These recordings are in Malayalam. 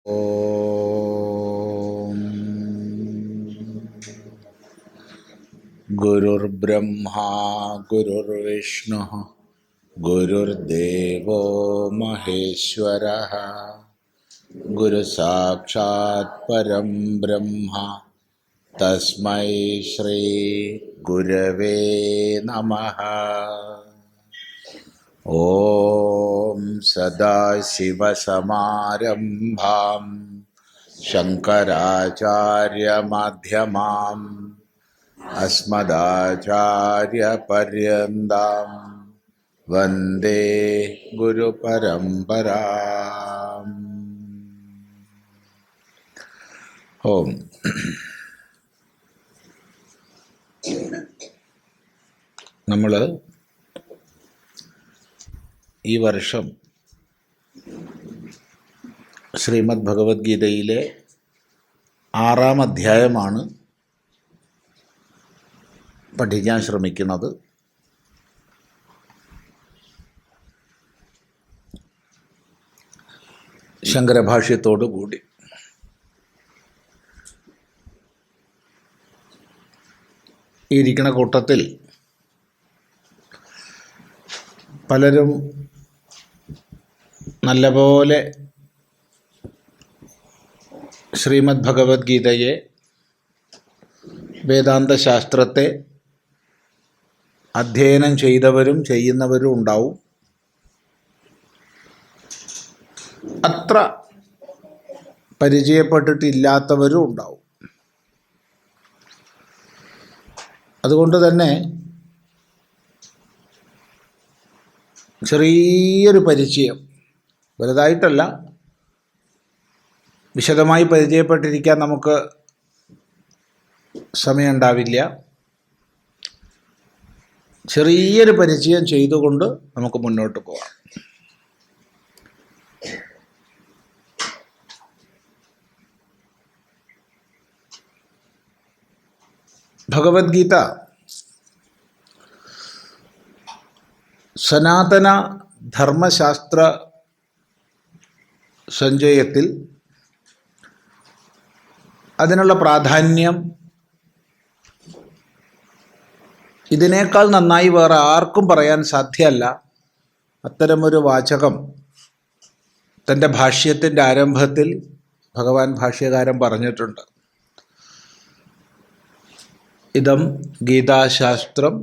ഓം ഗുരുർബ്രഹ്മാ ഗുരുർവിഷ്ണു ഗുരുർദേവോ മഹേശ്വരഃ ഗുരുസാക്ഷാത് പരം ബ്രഹ്മ തസ്മൈ ശ്രീ ഗുരവേ നമഃ. ഓം സദാശിവസമാരംഭാം ശങ്കരാചാര്യമധ്യമാം അസ്മദാചാര്യപര്യന്താം വന്ദേ ഗുരുപരമ്പരാം. ഓം നമ്മൾ ഈ വർഷം ശ്രീമദ് ഭഗവത്ഗീതയിലെ 6-ാം അധ്യായമാണ് പഠിക്കാൻ ശ്രമിക്കുന്നത്. ശങ്കരഭാഷ്യത്തോടു കൂടി. ഈ ഇരിക്കുന്ന കൂട്ടത്തിൽ പലരും നല്ലപോലെ ശ്രീമദ് ഭഗവത്ഗീതയെ, വേദാന്തശാസ്ത്രത്തെ അധ്യയനം ചെയ്തവരും ചെയ്യുന്നവരും ഉണ്ടാവും. അത്ര പരിചയപ്പെട്ടിട്ടില്ലാത്തവരും ഉണ്ടാവും. അതുകൊണ്ട് തന്നെ ചെറിയൊരു പരിചയം, വലുതായിട്ടല്ല, വിശദമായി പരിചയപ്പെട്ടിരിക്കാൻ നമുക്ക് സമയമുണ്ടാവില്ല. ചെറിയൊരു പരിചയം ചെയ്തുകൊണ്ട് നമുക്ക് മുന്നോട്ട് പോകാം. ഭഗവത്ഗീത സനാതന ധർമ്മശാസ്ത്ര സഞ്ചയത്തിൽ അതിനുള്ള പ്രാധാന്യം ഇതിനേക്കാൾ നന്നായി വേറെ ആർക്കും പറയാൻ സാധ്യമല്ല. അത്തരമൊരു വാചകം തൻ്റെ ഭാഷ്യത്തിൻ്റെ ആരംഭത്തിൽ ഭഗവാൻ ഭാഷ്യകാരൻ പറഞ്ഞിട്ടുണ്ട്. ഇദം ഗീതാശാസ്ത്രം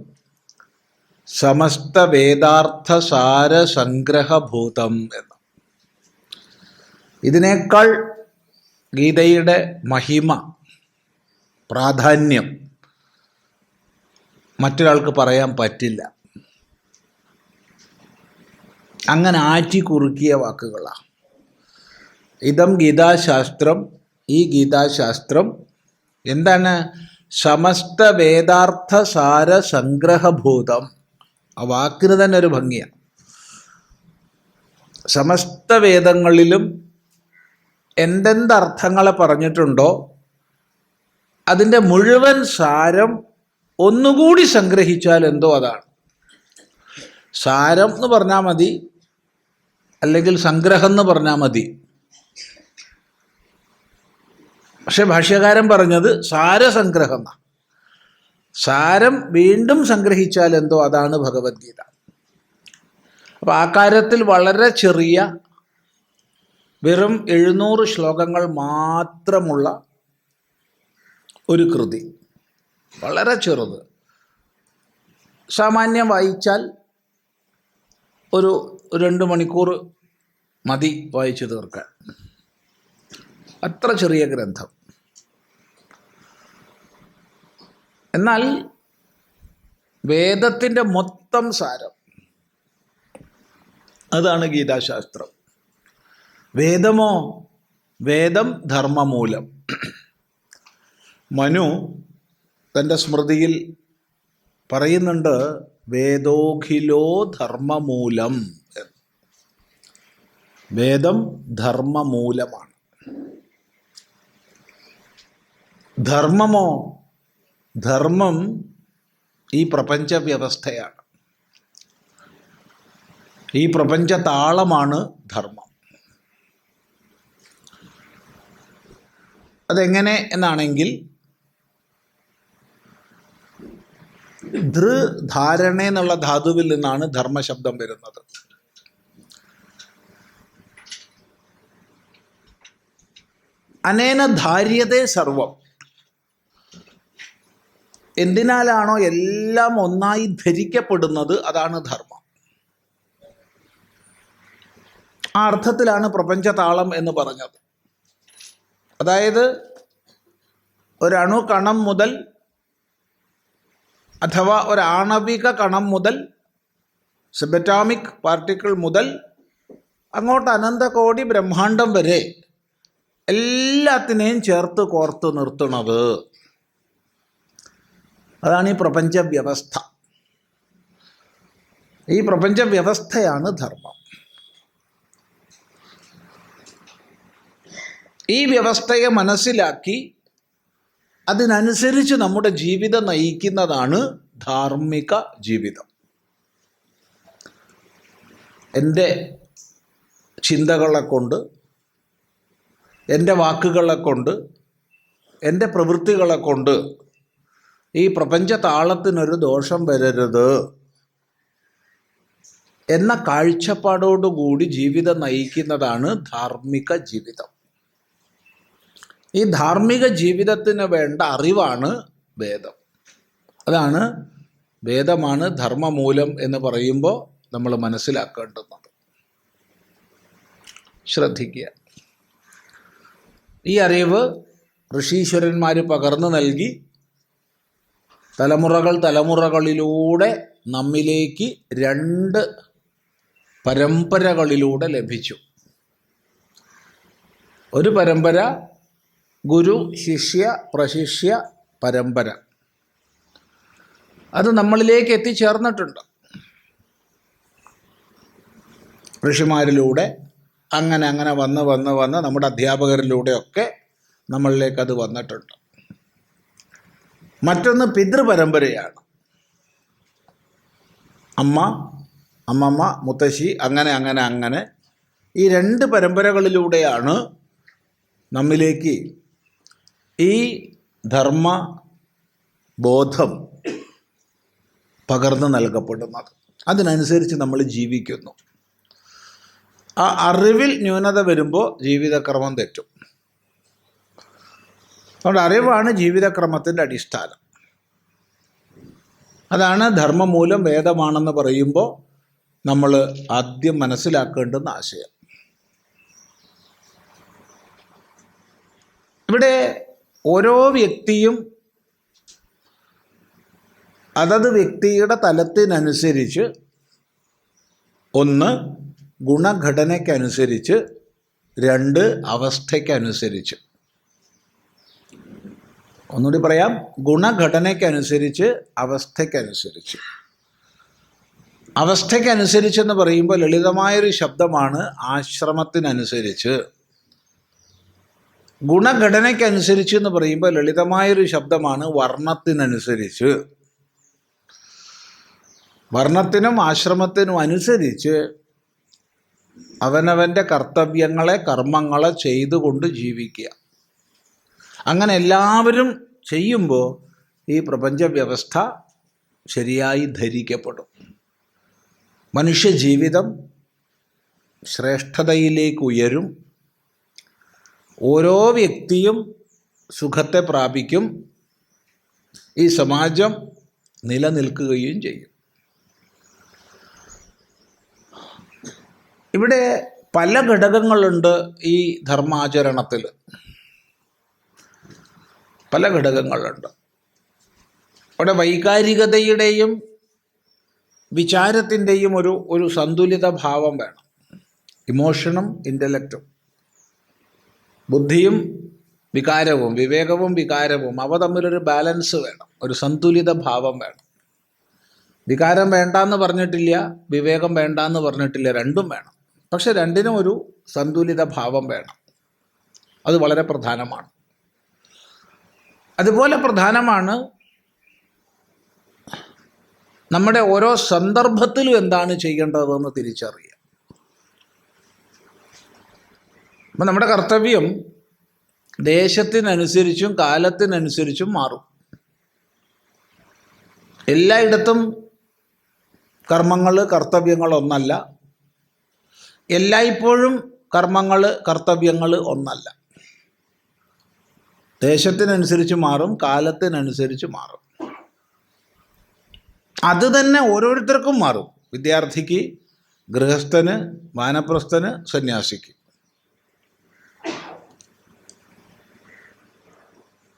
സമസ്ത വേദാർത്ഥ സാര സംഗ്രഹഭൂതം എന്ന്. ഇതിനേക്കാൾ ഗീതയുടെ മഹിമ, പ്രാധാന്യം മറ്റൊരാൾക്ക് പറയാൻ പറ്റില്ല. അങ്ങനെ ആറ്റി കുറുക്കിയ വാക്കുകളാണ്. ഇദം ഗീതാശാസ്ത്രം, ഈ ഗീതാശാസ്ത്രം എന്താണ്? സമസ്ത വേദാർത്ഥ സാര സംഗ്രഹഭൂതം. ആ വാക്കിന് തന്നെ ഒരു ഭംഗിയാണ്. സമസ്ത വേദങ്ങളിലും എന്തെന്തർത്ഥങ്ങളെ പറഞ്ഞിട്ടുണ്ടോ അതിൻ്റെ മുഴുവൻ സാരം ഒന്നുകൂടി സംഗ്രഹിച്ചാൽ എന്തോ അതാണ്. സാരം എന്ന് പറഞ്ഞാൽ മതി, അല്ലെങ്കിൽ സംഗ്രഹം എന്ന് പറഞ്ഞാൽ മതി. പക്ഷെ ഭാഷ്യകാരൻ പറഞ്ഞത് സാരസംഗ്രഹം എന്നാണ്. സാരം വീണ്ടും സംഗ്രഹിച്ചാൽ എന്തോ അതാണ് ഭഗവത്ഗീത. അപ്പോൾ ആ കാര്യത്തിൽ വളരെ ചെറിയ, വെറും 700 ശ്ലോകങ്ങൾ മാത്രമുള്ള ഒരു കൃതി, വളരെ ചെറുത്. സാമാന്യം വായിച്ചാൽ ഒരു 2 മണിക്കൂർ മതി വായിച്ചു തീർക്കാൻ. അത്ര ചെറിയ ഗ്രന്ഥം. എന്നാൽ വേദത്തിൻ്റെ മൊത്തം സാരം അതാണ് ഗീതാശാസ്ത്രം. വേദമോ? വേദം ധർമ്മമൂലം. മനു തൻ്റെ സ്മൃതിയിൽ പറയുന്നുണ്ട്, വേദോഖിലോ ധർമ്മമൂലം. വേദം ധർമ്മമൂലമാണ്. ധർമ്മമോ? ധർമ്മം ഈ പ്രപഞ്ച വ്യവസ്ഥയാണ്. ഈ പ്രപഞ്ച താളമാണ് ധർമ്മം. അതെങ്ങനെ എന്നാണെങ്കിൽ, ധാരണ എന്നുള്ള ധാതുവിൽ നിന്നാണ് ധർമ്മശബ്ദം വരുന്നത്. അനേന ധാര്യതേ സർവം. എന്തിനാലാണോ എല്ലാം ഒന്നായി ധരിക്കപ്പെടുന്നത് അതാണ് ധർമ്മം. ആ അർത്ഥത്തിലാണ് പ്രപഞ്ചതാളം എന്ന് പറഞ്ഞത്. അതായത് ഒരണു കണം മുതൽ, അഥവാ ഒരാണവിക കണം മുതൽ, സബറ്റോമിക് പാർട്ടിക്കിൾ മുതൽ അങ്ങോട്ട് അനന്തകോടി ബ്രഹ്മാണ്ടം വരെ എല്ലാത്തിനെയും ചേർത്ത് കോർത്ത് നിർത്തുന്നത് അതാണ് ഈ പ്രപഞ്ച വ്യവസ്ഥ. ഈ പ്രപഞ്ച വ്യവസ്ഥയാണ് ധർമ്മം. ഈ വ്യവസ്ഥയെ മനസ്സിലാക്കി അതിനനുസരിച്ച് നമ്മുടെ ജീവിതം നയിക്കുന്നതാണ് ധാർമ്മിക ജീവിതം. എൻ്റെ ചിന്തകളെ കൊണ്ട്, എൻ്റെ വാക്കുകളെ കൊണ്ട്, എൻ്റെ പ്രവൃത്തികളെ കൊണ്ട് ഈ പ്രപഞ്ച താളത്തിനൊരു ദോഷം വരരുത് എന്ന കാഴ്ചപ്പാടോടുകൂടി ജീവിതം നയിക്കുന്നതാണ് ധാർമ്മിക ജീവിതം. ഈ ധാർമ്മിക ജീവിതത്തിന് വേണ്ട അറിവാണ് വേദം. അതാണ് വേദമാണ് ധർമ്മമൂലം എന്ന് പറയുമ്പോൾ നമ്മൾ മനസ്സിലാക്കേണ്ടുന്നത്. ശ്രദ്ധിക്കുക. ഈ അറിവ് ഋഷീശ്വരന്മാർ പകർന്നു നൽകി തലമുറകളിലൂടെ നമ്മിലേക്ക് 2 പരമ്പരകളിലൂടെ ലഭിച്ചു. ഒരു പരമ്പര ഗുരു ശിഷ്യ പ്രശിഷ്യ പരമ്പര. അത് നമ്മളിലേക്ക് എത്തിച്ചേർന്നിട്ടുണ്ട്. ഋഷിമാരിലൂടെ അങ്ങനെ വന്ന് നമ്മുടെ അധ്യാപകരിലൂടെയൊക്കെ നമ്മളിലേക്ക് അത് വന്നിട്ടുണ്ട്. മറ്റൊന്ന് പിതൃപരമ്പരയാണ്. അമ്മ, അമ്മമ്മ, മുത്തശ്ശി, അങ്ങനെ ഈ 2 പരമ്പരകളിലൂടെയാണ് നമ്മിലേക്ക് ഈ ധർമ്മ ബോധം പകർന്നു നൽകപ്പെടുന്നത്. അതിനനുസരിച്ച് നമ്മൾ ജീവിക്കുന്നു. ആ അറിവിൽ ന്യൂനത വരുമ്പോൾ ജീവിതക്രമം തെറ്റും. അതുകൊണ്ട് അറിവാണ് ജീവിതക്രമത്തിൻ്റെ അടിസ്ഥാനം. അതാണ് ധർമ്മമൂലം വേദമാണെന്ന് പറയുമ്പോൾ നമ്മൾ ആദ്യം മനസ്സിലാക്കേണ്ടുന്ന ആശയം. ഇവിടെ ഓരോ വ്യക്തിയും അതത് വ്യക്തിയുടെ തലത്തിനനുസരിച്ച്, 1 ഗുണഘടനയ്ക്കനുസരിച്ച്, 2 അവസ്ഥയ്ക്കനുസരിച്ച്. ഒന്നുകൂടി പറയാം, ഗുണഘടനയ്ക്കനുസരിച്ച്, അവസ്ഥയ്ക്കനുസരിച്ച്. അവസ്ഥയ്ക്കനുസരിച്ചെന്ന് പറയുമ്പോൾ ലളിതമായൊരു ശബ്ദമാണ് ആശ്രമത്തിനനുസരിച്ച്. ഗുണഘടനയ്ക്കനുസരിച്ച് എന്ന് പറയുമ്പോൾ ലളിതമായൊരു ശബ്ദമാണ് വർണ്ണത്തിനനുസരിച്ച്. വർണ്ണത്തിനും ആശ്രമത്തിനും അനുസരിച്ച് അവനവൻ്റെ കർത്തവ്യങ്ങളെ, കർമ്മങ്ങളെ ചെയ്തുകൊണ്ട് ജീവിക്കുക. അങ്ങനെ എല്ലാവരും ചെയ്യുമ്പോൾ ഈ പ്രപഞ്ച വ്യവസ്ഥ ശരിയായി ധരിക്കപ്പെടും. മനുഷ്യജീവിതം ശ്രേഷ്ഠതയിലേക്ക് ഉയരും. ഓരോ വ്യക്തിയും സുഖത്തെ പ്രാപിക്കും. ഈ സമാജം നിലനിൽക്കുകയും ചെയ്യും. ഇവിടെ പല ഘടകങ്ങളുണ്ട് ഈ ധർമാചരണത്തിൽ. പല ഘടകങ്ങളുണ്ട്. അവിടെ വൈകാരികതയുടെയും വിചാരത്തിൻ്റെയും ഒരു സന്തുലിത ഭാവം വേണം. ഇമോഷനും ഇൻ്റലക്റ്റും, ബുദ്ധിയും വികാരവും, വിവേകവും വികാരവും, അവ തമ്മിലൊരു ബാലൻസ് വേണം, ഒരു സന്തുലിത ഭാവം വേണം. വികാരം വേണ്ടാന്ന് പറഞ്ഞിട്ടില്ല, വിവേകം വേണ്ടാന്ന് പറഞ്ഞിട്ടില്ല, രണ്ടും വേണം. പക്ഷെ രണ്ടിനും ഒരു സന്തുലിത ഭാവം വേണം. അത് വളരെ പ്രധാനമാണ്. അതുപോലെ പ്രധാനമാണ് നമ്മുടെ ഓരോ സന്ദർഭത്തിലും എന്താണ് ചെയ്യേണ്ടതെന്ന് തിരിച്ചറിയുക. അപ്പം നമ്മുടെ കർത്തവ്യം ദേശത്തിനനുസരിച്ചും കാലത്തിനനുസരിച്ചും മാറും. എല്ലായിടത്തും കർമ്മങ്ങൾ, കർത്തവ്യങ്ങൾ ഒന്നല്ല. എല്ലായ്പ്പോഴും കർമ്മങ്ങൾ, കർത്തവ്യങ്ങൾ ഒന്നല്ല. ദേശത്തിനനുസരിച്ച് മാറും, കാലത്തിനനുസരിച്ച് മാറും. അത് തന്നെ ഓരോരുത്തർക്കും മാറും. വിദ്യാർത്ഥിക്ക്, ഗൃഹസ്ഥന്, വാനപ്രസ്ഥന്, സന്യാസിക്ക്.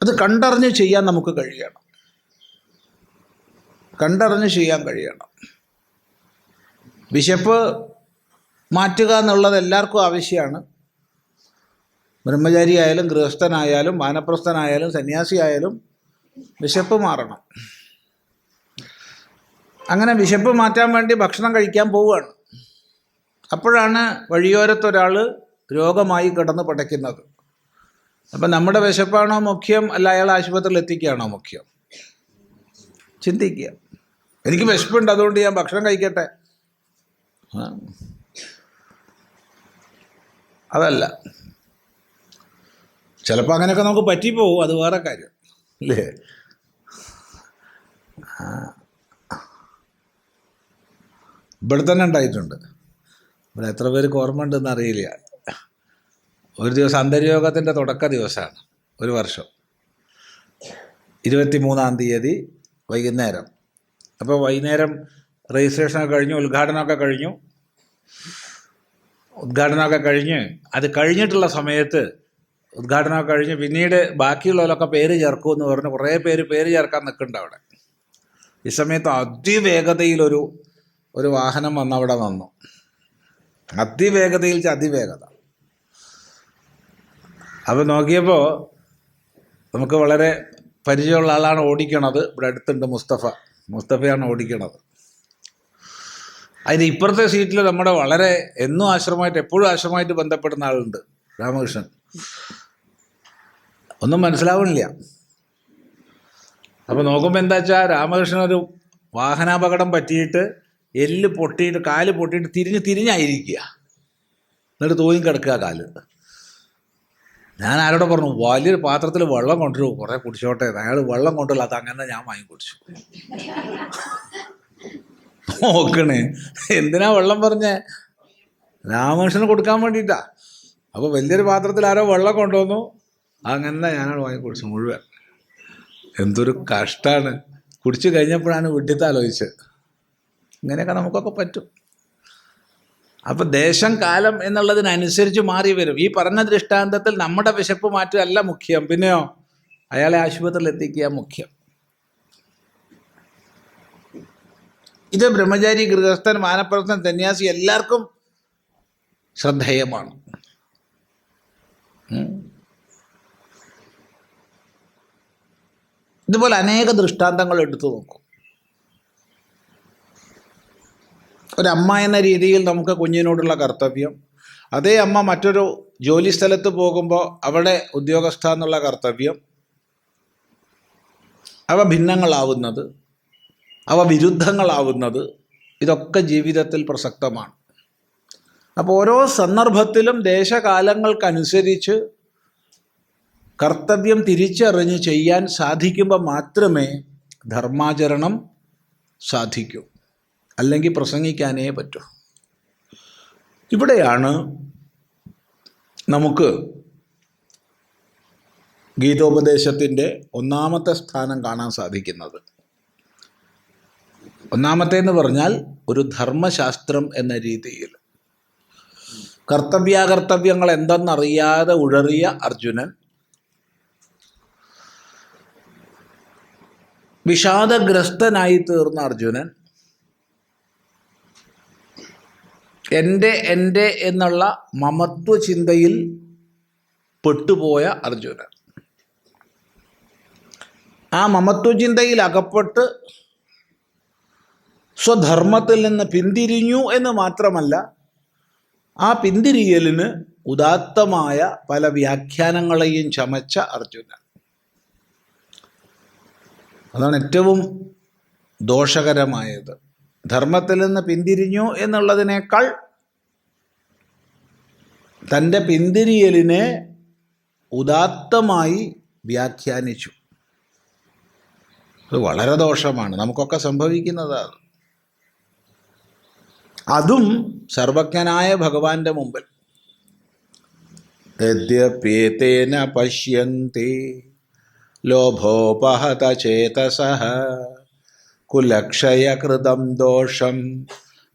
അത് കണ്ടറിഞ്ഞ് ചെയ്യാൻ നമുക്ക് കഴിയണം. കണ്ടറിഞ്ഞ് ചെയ്യാൻ കഴിയണം. വിശപ്പ് മാറ്റുക എന്നുള്ളത് എല്ലാവർക്കും ആവശ്യമാണ്. ബ്രഹ്മചാരി ആയാലും ഗൃഹസ്ഥനായാലും വാനപ്രസ്ഥനായാലും സന്യാസിയായാലും വിശപ്പ് മാറണം. അങ്ങനെ വിശപ്പ് മാറ്റാൻ വേണ്ടി ഭക്ഷണം കഴിക്കാൻ പോവുകയാണ്. അപ്പോഴാണ് വഴിയോരത്തൊരാൾ രോഗമായി കിടന്ന് പടയ്ക്കുന്നത്. അപ്പം നമ്മുടെ വിശപ്പാണോ മുഖ്യം, അല്ല അയാൾ ആശുപത്രിയിൽ എത്തിക്കുകയാണോ മുഖ്യം? ചിന്തിക്കുക. എനിക്ക് വിശപ്പുണ്ട്, അതുകൊണ്ട് ഞാൻ ഭക്ഷണം കഴിക്കട്ടെ. അതല്ല. ചിലപ്പോൾ അങ്ങനെയൊക്കെ നമുക്ക് പറ്റിപ്പോവും, അത് വേറെ കാര്യം അല്ലേ? ഇവിടെ തന്നെ ഉണ്ടായിട്ടുണ്ട്. ഇവിടെ എത്ര പേർക്ക് ഓർമ്മ ഉണ്ടെന്ന് അറിയില്ല. ഒരു ദിവസം അന്തര്യോഗത്തിൻ്റെ തുടക്ക ദിവസമാണ്, ഒരു വർഷം 23-ാം തീയതി വൈകുന്നേരം. അപ്പോൾ വൈകുന്നേരം രജിസ്ട്രേഷനൊക്കെ കഴിഞ്ഞു, ഉദ്ഘാടനമൊക്കെ കഴിഞ്ഞ് അത് കഴിഞ്ഞിട്ടുള്ള സമയത്ത് ഉദ്ഘാടനമൊക്കെ കഴിഞ്ഞ് പിന്നീട് ബാക്കിയുള്ളവരൊക്കെ പേര് ചേർക്കുമെന്ന് പറഞ്ഞ് കുറേ പേര് ചേർക്കാൻ നിൽക്കുന്നുണ്ട് അവിടെ. ഈ സമയത്ത് അതിവേഗതയിലൊരു വാഹനം വന്ന് അവിടെ നിന്നു. അതിവേഗത. അപ്പോൾ നോക്കിയപ്പോൾ നമുക്ക് വളരെ പരിചയമുള്ള ആളാണ് ഓടിക്കണത്. ഇവിടെ അടുത്തുണ്ട് മുസ്തഫയാണ് ഓടിക്കണത്. അതിന് ഇപ്പുറത്തെ സീറ്റിൽ നമ്മുടെ വളരെ എപ്പോഴും ആശ്രമമായിട്ട് ബന്ധപ്പെടുന്ന ആളുണ്ട്, രാമകൃഷ്ണൻ. ഒന്നും മനസ്സിലാവണില്ല. അപ്പോൾ നോക്കുമ്പോൾ എന്താ വെച്ചാൽ രാമകൃഷ്ണൻ ഒരു വാഹനാപകടം പറ്റിയിട്ട് എല്ല് പൊട്ടിയിട്ട് കാല് പൊട്ടിയിട്ട് തിരിഞ്ഞായിരിക്കുക. എന്നിട്ട് തൂങ്ങി കിടക്കുക കാല്. ഞാൻ ആരോടെ പറഞ്ഞു, വലിയൊരു പാത്രത്തിൽ വെള്ളം കൊണ്ടുവരും, കുറേ കുടിച്ചോട്ടെ. അയാൾ വെള്ളം കൊണ്ടുവരില്ല, അത് അങ്ങനെ ഞാൻ വാങ്ങി കുടിച്ചു. നോക്കണേ, എന്തിനാ വെള്ളം പറഞ്ഞേ? രാമകൃഷ്ണന് കൊടുക്കാൻ വേണ്ടിയിട്ടാ. അപ്പോൾ വലിയൊരു പാത്രത്തിൽ ആരോ വെള്ളം കൊണ്ടുവന്നു, അങ്ങനെ ഞാനാണ് വാങ്ങി കുടിച്ചു മുഴുവൻ. എന്തൊരു കഷ്ടമാണ്. കുടിച്ചു കഴിഞ്ഞപ്പോഴാണ് വിട്ടിത്താലോചിച്ചത്. ഇങ്ങനെയൊക്കെ നമുക്കൊക്കെ പറ്റും. അപ്പം ദേശം കാലം എന്നുള്ളതിനനുസരിച്ച് മാറി വരും. ഈ പറഞ്ഞ ദൃഷ്ടാന്തത്തിൽ നമ്മുടെ വിശപ്പ് മാറ്റുകയല്ല മുഖ്യം, പിന്നെയോ അയാളെ ആശുപത്രിയിൽ എത്തിക്കുക മുഖ്യം. ഇത് ബ്രഹ്മചാരി, ഗൃഹസ്ഥൻ, വാനപ്രസ്ഥൻ, സന്യാസി എല്ലാവർക്കും ശ്രദ്ധേയമാണ്. ഇതുപോലെ അനേക ദൃഷ്ടാന്തങ്ങൾ എടുത്തു നോക്കും. ഒരമ്മ എന്ന രീതിയിൽ നമുക്ക് കുഞ്ഞിനോടുള്ള കർത്തവ്യം, അതേ അമ്മ മറ്റൊരു ജോലി സ്ഥലത്ത് പോകുമ്പോൾ അവിടെ ഉദ്യോഗസ്ഥ എന്നുള്ള കർത്തവ്യം, അവ ഭിന്നങ്ങളാവുന്നത്, അവ വിരുദ്ധങ്ങളാവുന്നത്, ഇതൊക്കെ ജീവിതത്തിൽ പ്രസക്തമാണ്. അപ്പോൾ ഓരോ സന്ദർഭത്തിലും ദേശകാലങ്ങൾക്കനുസരിച്ച് കർത്തവ്യം തിരിച്ചറിഞ്ഞ് ചെയ്യാൻ സാധിക്കുമ്പോൾ മാത്രമേ ധർമാചരണം സാധിക്കൂ. അല്ലെങ്കിൽ പ്രസംഗിക്കാനേ പറ്റൂ. ഇവിടെയാണ് നമുക്ക് ഗീതോപദേശത്തിൻ്റെ ഒന്നാമത്തെ സ്ഥാനം കാണാൻ സാധിക്കുന്നത്. ഒന്നാമത്തേന്ന് പറഞ്ഞാൽ ഒരു ധർമ്മശാസ്ത്രം എന്ന രീതിയിൽ കർത്തവ്യാകർത്തവ്യങ്ങൾ എന്തെന്നറിയാതെ ഉഴറിയ അർജുനൻ, വിഷാദഗ്രസ്തനായി തീർന്ന അർജുനൻ, എൻ്റെ എന്നുള്ള മമത്വ ചിന്തയിൽ പെട്ടുപോയ അർജുനൻ, ആ മമത്വ ചിന്തയിൽ അകപ്പെട്ട് സ്വധർമ്മത്തിൽ നിന്ന് പിന്തിരിഞ്ഞു എന്ന് മാത്രമല്ല, ആ പിന്തിരിയലിന് ഉദാത്തമായ പല വ്യാഖ്യാനങ്ങളെയും ചമച്ച അർജുനൻ. അതാണ് ഏറ്റവും ദോഷകരമായത്. ധർമ്മത്തിൽ നിന്ന് പിന്തിരിഞ്ഞു എന്നുള്ളതിനേക്കാൾ തൻ്റെ പിന്തിരിയലിനെ ഉദാത്തമായി വ്യാഖ്യാനിച്ചു. അത് വളരെ ദോഷമാണ്, നമുക്കൊക്കെ സംഭവിക്കുന്നതാണ്. അതും സർവജ്ഞനായ ഭഗവാന്റെ മുമ്പിൽ. യദ്യപ്യേതേന പശ്യന്തി ലോഭോപഹത ചേതസഃ കുലക്ഷയകൃതം ദോഷം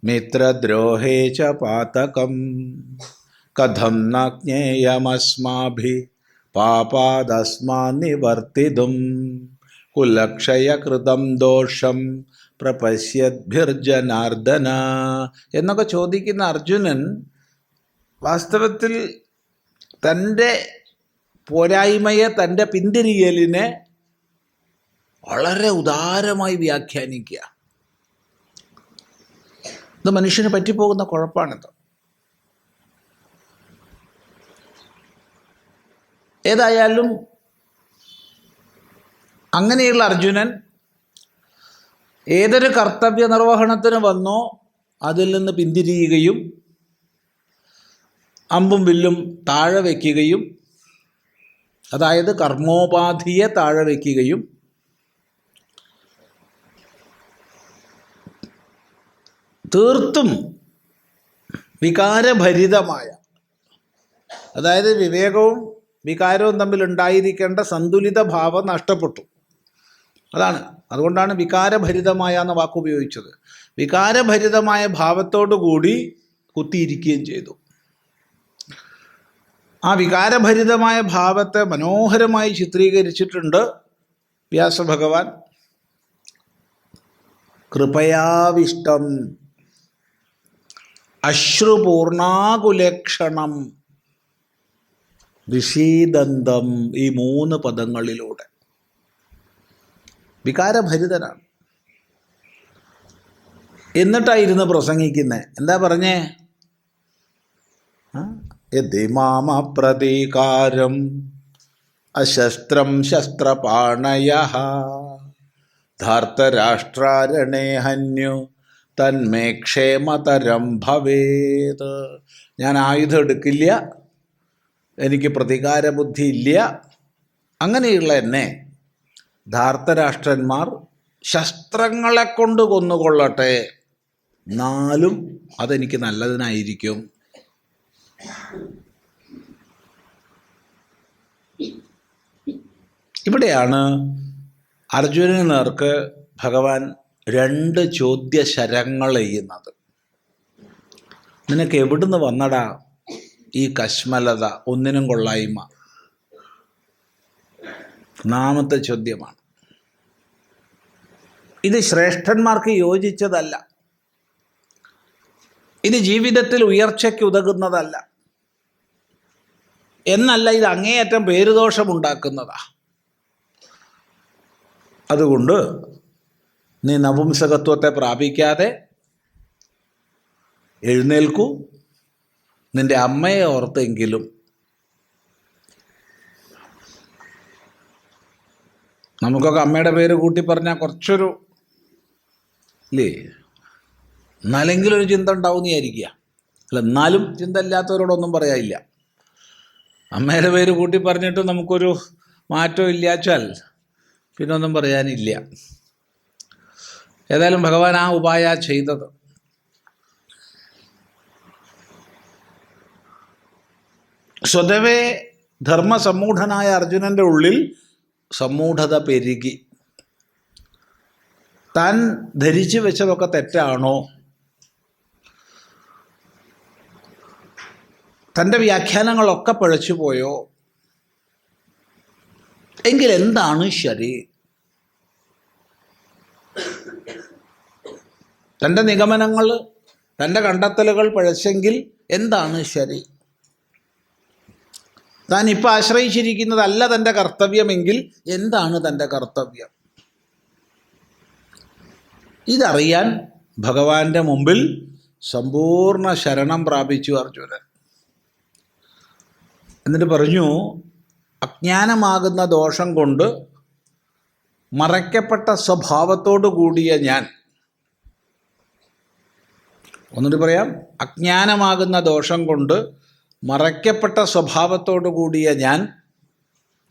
മിത്രദ്രോഹേ ച പാതകം കഥം ന ജ്ഞേയമസ്മാഭിः പാപാദസ്മാൻ നിവർത്തിതും കുലക്ഷയകൃതം ദോഷം പ്രപശ്യദ്ഭിർജനാർദ്ദന എന്നൊക്കെ ചോദിക്കുന്ന അർജുനൻ വാസ്തവത്തിൽ തൻ്റെ പോരായ്മയെ, തൻ്റെ പിന്തിരിയലിനെ വളരെ ഉദാരമായി വ്യാഖ്യാനിക്കുക. ഇത് മനുഷ്യന് പറ്റിപ്പോകുന്ന കുഴപ്പമാണിത്. ഏതായാലും അങ്ങനെയുള്ള അർജുനൻ ഏതൊരു കർത്തവ്യ നിർവഹണത്തിന് വന്നോ അതിൽ നിന്ന് പിന്തിരിയുകയും അമ്പും വില്ലും താഴെ വയ്ക്കുകയും, അതായത് കർമ്മോപാധിയെ താഴെ വയ്ക്കുകയും തീർത്തും വികാരഭരിതമായ, അതായത് വിവേകവും വികാരവും തമ്മിൽ ഉണ്ടായിരിക്കേണ്ട സന്തുലിത ഭാവം നഷ്ടപ്പെട്ടു. അതാണ്, അതുകൊണ്ടാണ് വികാരഭരിതമായ എന്ന വാക്കുപയോഗിച്ചത്. വികാരഭരിതമായ ഭാവത്തോടു കൂടി കുത്തിയിരിക്കുകയും ചെയ്തു. ആ വികാരഭരിതമായ ഭാവത്തെ മനോഹരമായി ചിത്രീകരിച്ചിട്ടുണ്ട് വ്യാസഭഗവാൻ. കൃപയാവിഷ്ടം അശ്രുപൂർണാകുലേക്ഷണം വിഷീദന്തം, ഈ 3 പദങ്ങളിലൂടെ വികാരഭരിതനാണ്. എന്നിട്ടായിരുന്നു പ്രസംഗിക്കുന്നത്. എന്താ പറഞ്ഞേ? യദി മാമ പ്രതീകാരം അശസ്ത്രം ശസ്ത്രപാണയഃ ധാർത്തരാഷ്ട്രാരണേ ഹന്യു തന്മേ ക്ഷേമതരം ഭവേത്. ഞാൻ ആയുധം എടുക്കില്ല, എനിക്ക് പ്രതികാരബുദ്ധി ഇല്ല. അങ്ങനെയുള്ള എന്നെ ധാർത്തരാഷ്ട്രന്മാർ ശസ്ത്രങ്ങളെ കൊണ്ട് കൊന്നുകൊള്ളട്ടെ, എന്നാലും അതെനിക്ക് നല്ലതിനായിരിക്കും. ഇവിടെയാണ് അർജുനന് നേർക്ക് ഭഗവാൻ 2 ചോദ്യശരങ്ങൾ എയ്യുന്നത്. നിനക്ക് എവിടുന്ന് വന്നടാ ഈ കശ്മലത, ഒന്നിനും കൊള്ളായ്മ? 4ാമത്തെ ചോദ്യമാണ്. ഇത് ശ്രേഷ്ഠന്മാർക്ക് യോജിച്ചതല്ല, ഇത് ജീവിതത്തിൽ ഉയർച്ചയ്ക്ക് ഉതകുന്നതല്ല, എന്നല്ല, ഇത് അങ്ങേയറ്റം പേരുദോഷമുണ്ടാക്കുന്നതാ. അതുകൊണ്ട് നീ നപുംസകത്വത്തെ പ്രാപിക്കാതെ എഴുന്നേൽക്കൂ, നിന്റെ അമ്മയെ ഓർത്തെങ്കിലും. നമുക്കൊക്കെ അമ്മയുടെ പേര് കൂട്ടി പറഞ്ഞാൽ കുറച്ചൊരു ഇല്ലേ, എന്നാലെങ്കിലും ഒരു ചിന്ത ഉണ്ടാവും എന്ന് വിചാരിക്കുക. അല്ല, എന്നാലും ചിന്ത ഇല്ലാത്തവരോടൊന്നും പറയാനില്ല. അമ്മയുടെ പേര് കൂട്ടി പറഞ്ഞിട്ട് നമുക്കൊരു മാറ്റം ഇല്ലാച്ചാൽ പിന്നെ ഒന്നും പറയാനില്ല. ഏതായാലും ഭഗവാൻ ആ ഉപായ ചെയ്തത്. സ്വതവേ ധർമ്മസമ്മൂഢനായ അർജുനൻ്റെ ഉള്ളിൽ സമ്മൂഢത പെരുകി. താൻ ധരിച്ചു വെച്ചതൊക്കെ തെറ്റാണോ, തൻ്റെ വ്യാഖ്യാനങ്ങളൊക്കെ പിഴച്ചു പോയോ, എങ്കിൽ എന്താണ് ശരി? തൻ്റെ നിഗമനങ്ങൾ, തൻ്റെ കണ്ടെത്തലുകൾ പിഴച്ചെങ്കിൽ എന്താണ് ശരി? താൻ ഇപ്പം ആശ്രയിച്ചിരിക്കുന്നതല്ല തൻ്റെ കർത്തവ്യമെങ്കിൽ എന്താണ് തൻ്റെ കർത്തവ്യം? ഇതറിയാൻ ഭഗവാന്റെ മുമ്പിൽ സമ്പൂർണ്ണ ശരണം പ്രാപിച്ചു അർജുനൻ. എന്നിട്ട് പറഞ്ഞു, അജ്ഞാനമാകുന്ന ദോഷം കൊണ്ട് മറയ്ക്കപ്പെട്ട സ്വഭാവത്തോടു കൂടിയ ഞാൻ, ഒന്നിട്ട് പറയാം, അജ്ഞാനമാകുന്ന ദോഷം കൊണ്ട് മറയ്ക്കപ്പെട്ട സ്വഭാവത്തോടു കൂടിയ ഞാൻ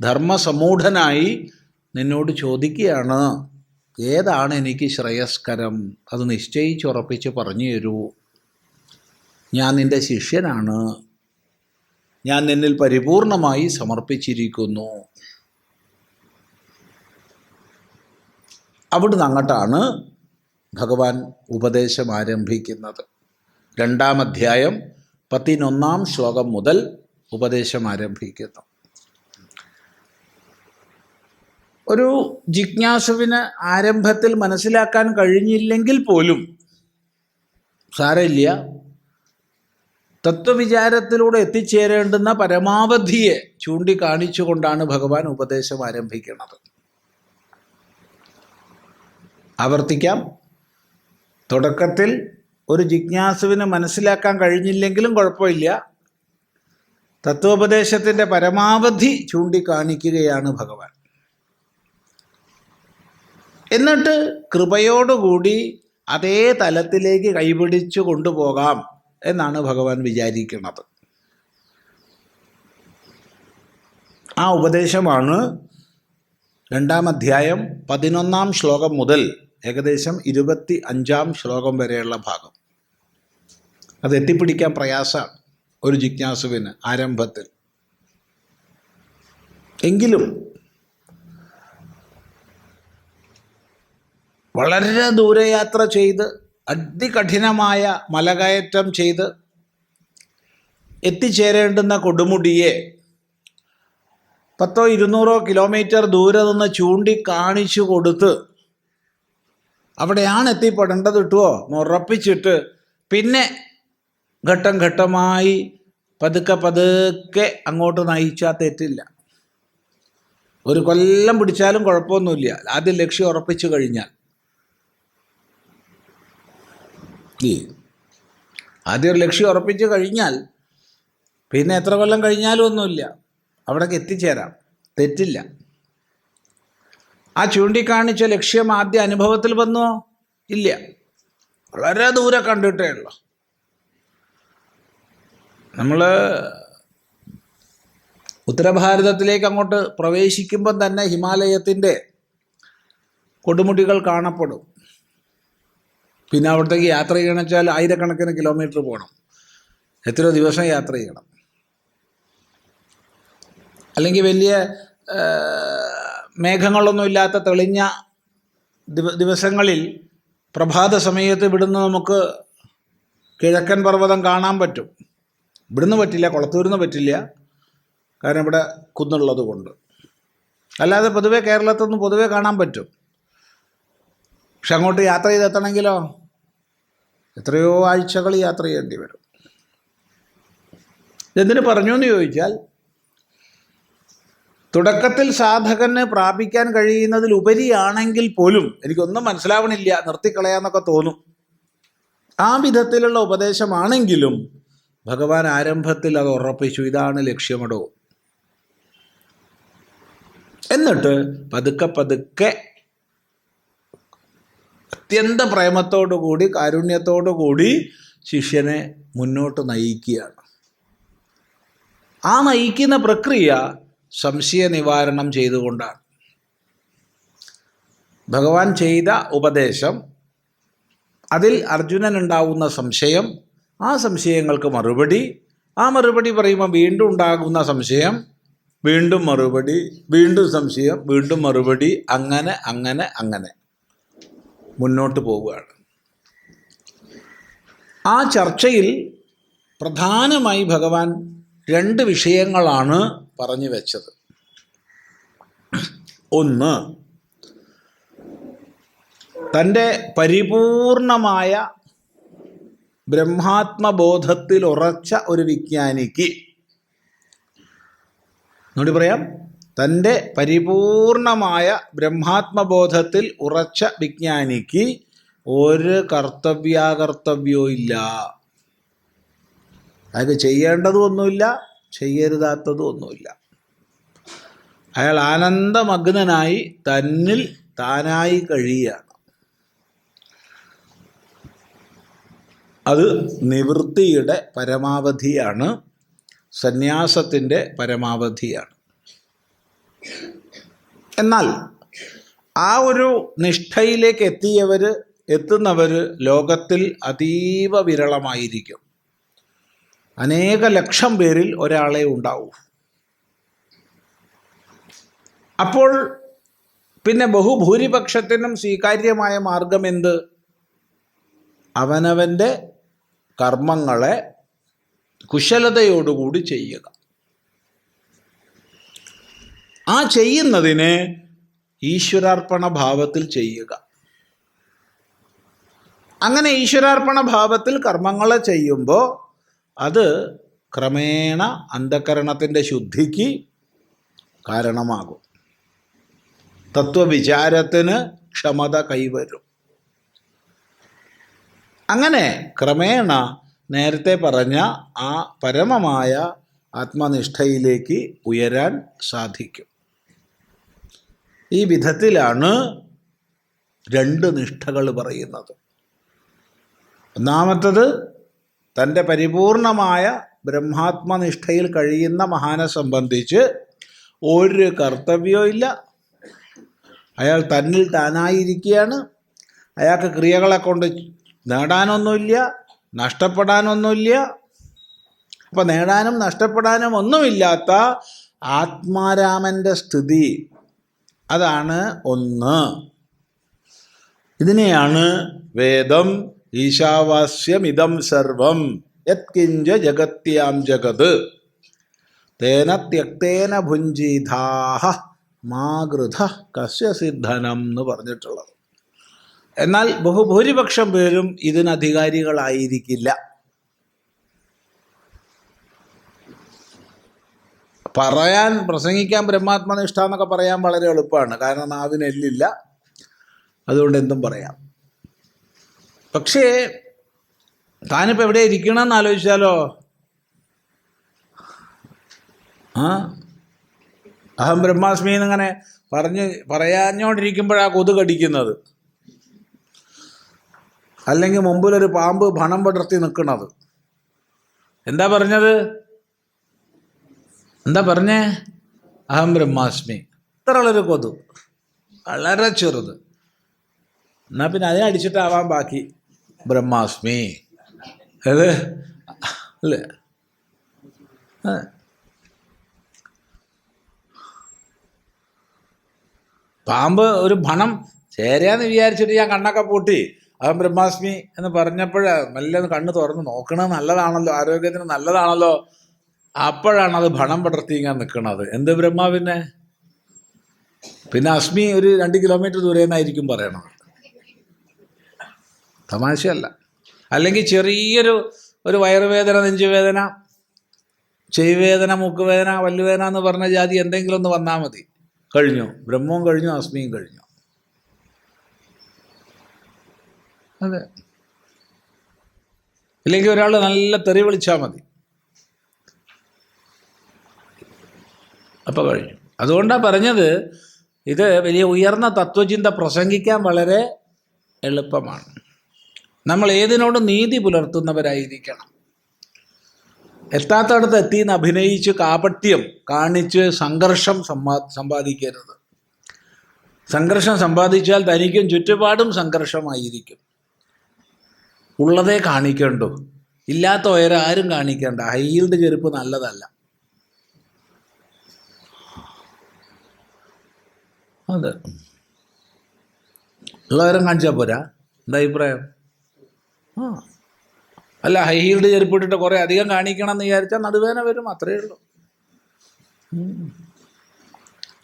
ധർമ്മസമൂഢനായി നിന്നോട് ചോദിക്കുകയാണ്, ഏതാണ് എനിക്ക് ശ്രേയസ്കരം, അത് നിശ്ചയിച്ചുറപ്പിച്ച് പറഞ്ഞു തരൂ. ഞാൻ നിൻ്റെ ശിഷ്യനാണ്, ഞാൻ നിന്നിൽ പരിപൂർണമായി സമർപ്പിച്ചിരിക്കുന്നു. അവിടുന്ന് അങ്ങോട്ടാണ് ഭഗവാൻ ഉപദേശം ആരംഭിക്കുന്നത്. 2-ാം അധ്യായം 11-ാം ശ്ലോകം മുതൽ ഉപദേശം ആരംഭിക്കുന്നു. ഒരു ജിജ്ഞാസുവിന് ആരംഭത്തിൽ മനസ്സിലാക്കാൻ കഴിഞ്ഞില്ലെങ്കിൽ പോലും സാരമില്ല, തത്വവിചാരത്തിലൂടെ എത്തിച്ചേരേണ്ടുന്ന പരമാവധിയെ ചൂണ്ടിക്കാണിച്ചുകൊണ്ടാണ് ഭഗവാൻ ഉപദേശം ആരംഭിക്കുന്നത്. ആവർത്തിക്കാം. തുടക്കത്തിൽ ഒരു ജിജ്ഞാസുവിന് മനസ്സിലാക്കാൻ കഴിഞ്ഞില്ലെങ്കിലും കുഴപ്പമില്ല, തത്വോപദേശത്തിൻ്റെ പരമാവധി ചൂണ്ടിക്കാണിക്കുകയാണ് ഭഗവാൻ. എന്നിട്ട് കൃപയോടുകൂടി അതേ തലത്തിലേക്ക് കൈപിടിച്ചു കൊണ്ടുപോകാം എന്നാണ് ഭഗവാൻ വിചാരിക്കുന്നത്. ആ ഉപദേശമാണ് 2-ാം അധ്യായം 11-ാം ശ്ലോകം മുതൽ ഏകദേശം 25-ാം ശ്ലോകം വരെയുള്ള ഭാഗം. അത് എത്തിപ്പിടിക്കാൻ പ്രയാസമാണ് ഒരു ജിജ്ഞാസുവിന് ആരംഭത്തിൽ. എങ്കിലും വളരെ ദൂരയാത്ര ചെയ്ത് അതികഠിനമായ മലകയറ്റം ചെയ്ത് എത്തിച്ചേരേണ്ടുന്ന കൊടുമുടിയെ 100-200 കിലോമീറ്റർ ദൂരെ നിന്ന് ചൂണ്ടിക്കാണിച്ചു കൊടുത്ത് അവിടെയാണ് എത്തിപ്പെടേണ്ടത് കിട്ടുമോ എന്ന് ഉറപ്പിച്ചിട്ട് പിന്നെ ഘട്ടം ഘട്ടമായി പതുക്കെ അങ്ങോട്ട് നയിച്ചാൽ തെറ്റില്ല. ഒരു കൊല്ലം പിടിച്ചാലും കുഴപ്പമൊന്നുമില്ല, ആദ്യം ലക്ഷ്യം ഉറപ്പിച്ചു കഴിഞ്ഞാൽ. ആദ്യം ഒരു ലക്ഷ്യം ഉറപ്പിച്ചു കഴിഞ്ഞാൽ പിന്നെ എത്ര കൊല്ലം കഴിഞ്ഞാലും ഒന്നുമില്ല, അവിടേക്ക് എത്തിച്ചേരാം, തെറ്റില്ല. ആ ചൂണ്ടിക്കാണിച്ച ലക്ഷ്യം ആദ്യ അനുഭവത്തിൽ വന്നോ? ഇല്ല, വളരെ ദൂരെ കണ്ടിട്ടേ ഉള്ളൂ. നമ്മൾ ഉത്തരഭാരതത്തിലേക്ക് അങ്ങോട്ട് പ്രവേശിക്കുമ്പം തന്നെ ഹിമാലയത്തിൻ്റെ കൊടുമുടികൾ കാണപ്പെടും. പിന്നെ അവിടത്തേക്ക് യാത്ര ചെയ്യണമെന്ന് വെച്ചാൽ ആയിരക്കണക്കിന് കിലോമീറ്റർ പോകണം, എത്രയോ ദിവസം യാത്ര ചെയ്യണം. അല്ലെങ്കിൽ വലിയ മേഘങ്ങളൊന്നും ഇല്ലാത്ത തെളിഞ്ഞ ദിവസങ്ങളിൽ പ്രഭാത സമയത്ത് ഇവിടുന്ന് നമുക്ക് കിഴക്കൻ പർവ്വതം കാണാൻ പറ്റും. ഇവിടുന്ന് പറ്റില്ല, കൊളത്തൂരിന്ന് പറ്റില്ല, കാരണം ഇവിടെ കുന്നുള്ളത് കൊണ്ട്. അല്ലാതെ പൊതുവെ കേരളത്തിൽ നിന്ന് പൊതുവെ കാണാൻ പറ്റും. പക്ഷെ അങ്ങോട്ട് യാത്ര ചെയ്തെത്തണമെങ്കിലോ എത്രയോ ആഴ്ചകൾ യാത്ര ചെയ്യേണ്ടി വരും. എന്തിനു പറഞ്ഞു എന്ന് ചോദിച്ചാൽ, തുടക്കത്തിൽ സാധകന് പ്രാപിക്കാൻ കഴിയുന്നതിലുപരിയാണെങ്കിൽ പോലും എനിക്കൊന്നും മനസ്സിലാവണില്ല, നിർത്തിക്കളയാന്നൊക്കെ തോന്നും. ആ വിധത്തിലുള്ള ഉപദേശമാണെങ്കിലും ഭഗവാൻ ആരംഭത്തിൽ അത് ഉറപ്പിച്ചു, ഇതാണ് ലക്ഷ്യമടോ. എന്നിട്ട് പതുക്കെ അത്യന്ത പ്രേമത്തോടുകൂടി കാരുണ്യത്തോടുകൂടി ശിഷ്യനെ മുന്നോട്ട് നയിക്കുകയാണ്. ആ നയിക്കുന്ന പ്രക്രിയ സംശയ നിവാരണം ചെയ്തുകൊണ്ടാണ്. ഭഗവാൻ ചെയ്ത ഉപദേശം, അതിൽ അർജുനനുണ്ടാവുന്ന സംശയം, ആ സംശയങ്ങൾക്ക് മറുപടി, ആ മറുപടി പറയുമ്പോൾ വീണ്ടും ഉണ്ടാകുന്ന സംശയം, വീണ്ടും മറുപടി, വീണ്ടും സംശയം, വീണ്ടും മറുപടി, അങ്ങനെ മുന്നോട്ട് പോവുകയാണ്. ആ ചർച്ചയിൽ പ്രധാനമായി ഭഗവാൻ 2 വിഷയങ്ങളാണ് പറഞ്ഞു വെച്ചത്. ഒന്ന്, തൻ്റെ പരിപൂർണമായ ബ്രഹ്മാത്മബോധത്തിൽ ഉറച്ച ഒരു വിജ്ഞാനിക്ക്, എന്നോട് പറയാം, തൻ്റെ പരിപൂർണമായ ബ്രഹ്മാത്മബോധത്തിൽ ഉറച്ച വിജ്ഞാനിക്ക് ഒരു കർത്തവ്യാകർത്തവ്യവും ഇല്ല. അയാൾക്ക് ചെയ്യേണ്ടതും ഒന്നുമില്ല, ചെയ്യരുതാത്തതും ഒന്നുമില്ല. അയാൾ ആനന്ദമഗ്നനായി തന്നിൽ താനായി കഴിയുകയാണ്. അത് നിവൃത്തിയുടെ പരമാവധിയാണ്, സന്യാസത്തിൻ്റെ പരമാവധിയാണ്. എന്നാൽ ആ ഒരു നിഷ്ഠയിലേക്ക് എത്തുന്നവർ ലോകത്തിൽ അതീവ വിരളമായിരിക്കും. അനേക ലക്ഷം പേരിൽ ഒരാളെ ഉണ്ടാവൂ. അപ്പോൾ പിന്നെ ബഹുഭൂരിപക്ഷത്തിനും സ്വീകാര്യമായ മാർഗം എന്ത്? അവനവൻ്റെ കർമ്മങ്ങളെ കുശലതയോടുകൂടി ചെയ്യുക. ആ ചെയ്യുന്നതിന് ഈശ്വരാർപ്പണ ഭാവത്തിൽ ചെയ്യുക. അങ്ങനെ ഈശ്വരാർപ്പണ ഭാവത്തിൽ കർമ്മങ്ങളെ ചെയ്യുമ്പോൾ അത് ക്രമേണ അന്ധകരണത്തിൻ്റെ ശുദ്ധിക്ക് കാരണമാകും. തത്വവിചാരത്തിന് ക്ഷമത കൈവരും. അങ്ങനെ ക്രമേണ നേരത്തെ പറഞ്ഞ ആ പരമമായ ആത്മനിഷ്ഠയിലേക്ക് ഉയരാൻ സാധിക്കും. ഈ വിധത്തിലാണ് 2 നിഷ്ഠകൾ പറയുന്നത്. ഒന്നാമത്തത്, തൻ്റെ പരിപൂർണമായ ബ്രഹ്മാത്മനിഷ്ഠയിൽ കഴിയുന്ന മഹാനെ സംബന്ധിച്ച് ഒരു കർത്തവ്യവും ഇല്ല. അയാൾ തന്നിൽ താനായിരിക്കുകയാണ്. അയാൾക്ക് ക്രിയകളെ കൊണ്ട് നേടാനൊന്നുമില്ല, നഷ്ടപ്പെടാനൊന്നുമില്ല. അപ്പം നേടാനും നഷ്ടപ്പെടാനും ഒന്നുമില്ലാത്ത ആത്മാരാമൻ്റെ സ്ഥിതി, അതാണ് ഒന്ന്. ഇതിനെയാണ് വേദം ഈശാവാസ്യമിദം സർവം യത്കിഞ്ച ജഗത്യാം ജഗത് തേന ത്യക്തേന ഭുഞ്ജീധാഹ മാഗൃധ കസ്യ സിദ്ധനം എന്ന് പറഞ്ഞിട്ടുള്ളത്. എന്നാൽ ബഹുഭൂരിപക്ഷം പേരും ഇതിനധികാരികളായിരിക്കില്ല. പ്രസംഗിക്കാൻ ബ്രഹ്മാത്മനിഷ്ഠ എന്നൊക്കെ പറയാൻ വളരെ എളുപ്പമാണ്. കാരണം നാവിന് എല്ലില്ല, അതുകൊണ്ട് എന്തും പറയാം. പക്ഷേ താനിപ്പോൾ എവിടെ ഇരിക്കണമെന്ന് ആലോചിച്ചാലോ? അഹം ബ്രഹ്മാസ്മി എന്നിങ്ങനെ പറയാഞ്ഞോണ്ടിരിക്കുമ്പോഴാണ് കൊതുക് കടിക്കുന്നത്, അല്ലെങ്കിൽ മുമ്പിലൊരു പാമ്പ് ഭണം പടർത്തി നിൽക്കുന്നത്. എന്താ പറഞ്ഞേ? അഹം ബ്രഹ്മാസ്മി. ഇത്ര ഉള്ളൊരു കൊതു, വളരെ ചെറുത്. എന്നാൽ പിന്നെ അതിനെ അടിച്ചിട്ടാവാൻ ബാക്കി ബ്രഹ്മാസ്മി. അത് അല്ലേ? പാമ്പ് ഒരു ഭണം ചേരാന്ന് വിചാരിച്ചിട്ട് ഞാൻ കണ്ണൊക്കെ പൂട്ടി അഹം ബ്രഹ്മാസ്മി എന്ന് പറഞ്ഞപ്പോഴ് മെല്ലെ കണ്ണ് തുറന്ന് നോക്കണത് നല്ലതാണല്ലോ, ആരോഗ്യത്തിന് നല്ലതാണല്ലോ. അപ്പോഴാണ് അത് ഭണം പടർത്തി ഇങ്ങനെ നിൽക്കുന്നത്. എന്ത് ബ്രഹ്മാവിനെ? പിന്നെ അസ്മി ഒരു 2 കിലോമീറ്റർ ദൂരെ നിന്നായിരിക്കും പറയണത്. തമാശയല്ല. അല്ലെങ്കിൽ ചെറിയൊരു വയറുവേദന, നെഞ്ചുവേദന, ചെവിവേദന, മൂക്കുവേദന, പല്ലുവേദന എന്ന് പറഞ്ഞ ജാതി എന്തെങ്കിലും ഒന്ന് വന്നാൽ മതി, കഴിഞ്ഞു. ബ്രഹ്മവും കഴിഞ്ഞു, അസ്മിയും കഴിഞ്ഞു. അതെ. ഇല്ലെങ്കിൽ ഒരാൾ നല്ല തെറി വിളിച്ചാൽ മതി, അപ്പോൾ കഴിഞ്ഞു. അതുകൊണ്ടാണ് പറഞ്ഞത്, ഇത് വലിയ ഉയർന്ന തത്വചിന്ത പ്രസംഗിക്കാൻ വളരെ എളുപ്പമാണ്. നമ്മൾ ഏതിനോടും നീതി പുലർത്തുന്നവരായിരിക്കണം. എത്താത്തടത്ത് എത്തിയെന്ന് അഭിനയിച്ച് കാപട്യം കാണിച്ച് സംഘർഷം സമ്പാദിക്കരുത്. സംഘർഷം സമ്പാദിച്ചാൽ തനിക്കും ചുറ്റുപാടും സംഘർഷമായിരിക്കും. ഉള്ളതേ കാണിക്കണ്ടു, ഇല്ലാത്ത ഉയരം ആരും കാണിക്കണ്ട. ഹൈ ഹീൽഡ് ചെരുപ്പ് നല്ലതല്ല. അതെ, ഉള്ളവരും കാണിച്ചാൽ പോരാ. എന്താ അഭിപ്രായം? അല്ല, ഹൈ ഹീൽഡ് ചെരുപ്പിട്ടിട്ട് കുറേ അധികം കാണിക്കണം എന്ന് വിചാരിച്ചാൽ നടുവേദന വരും, അത്രയേ ഉള്ളൂ.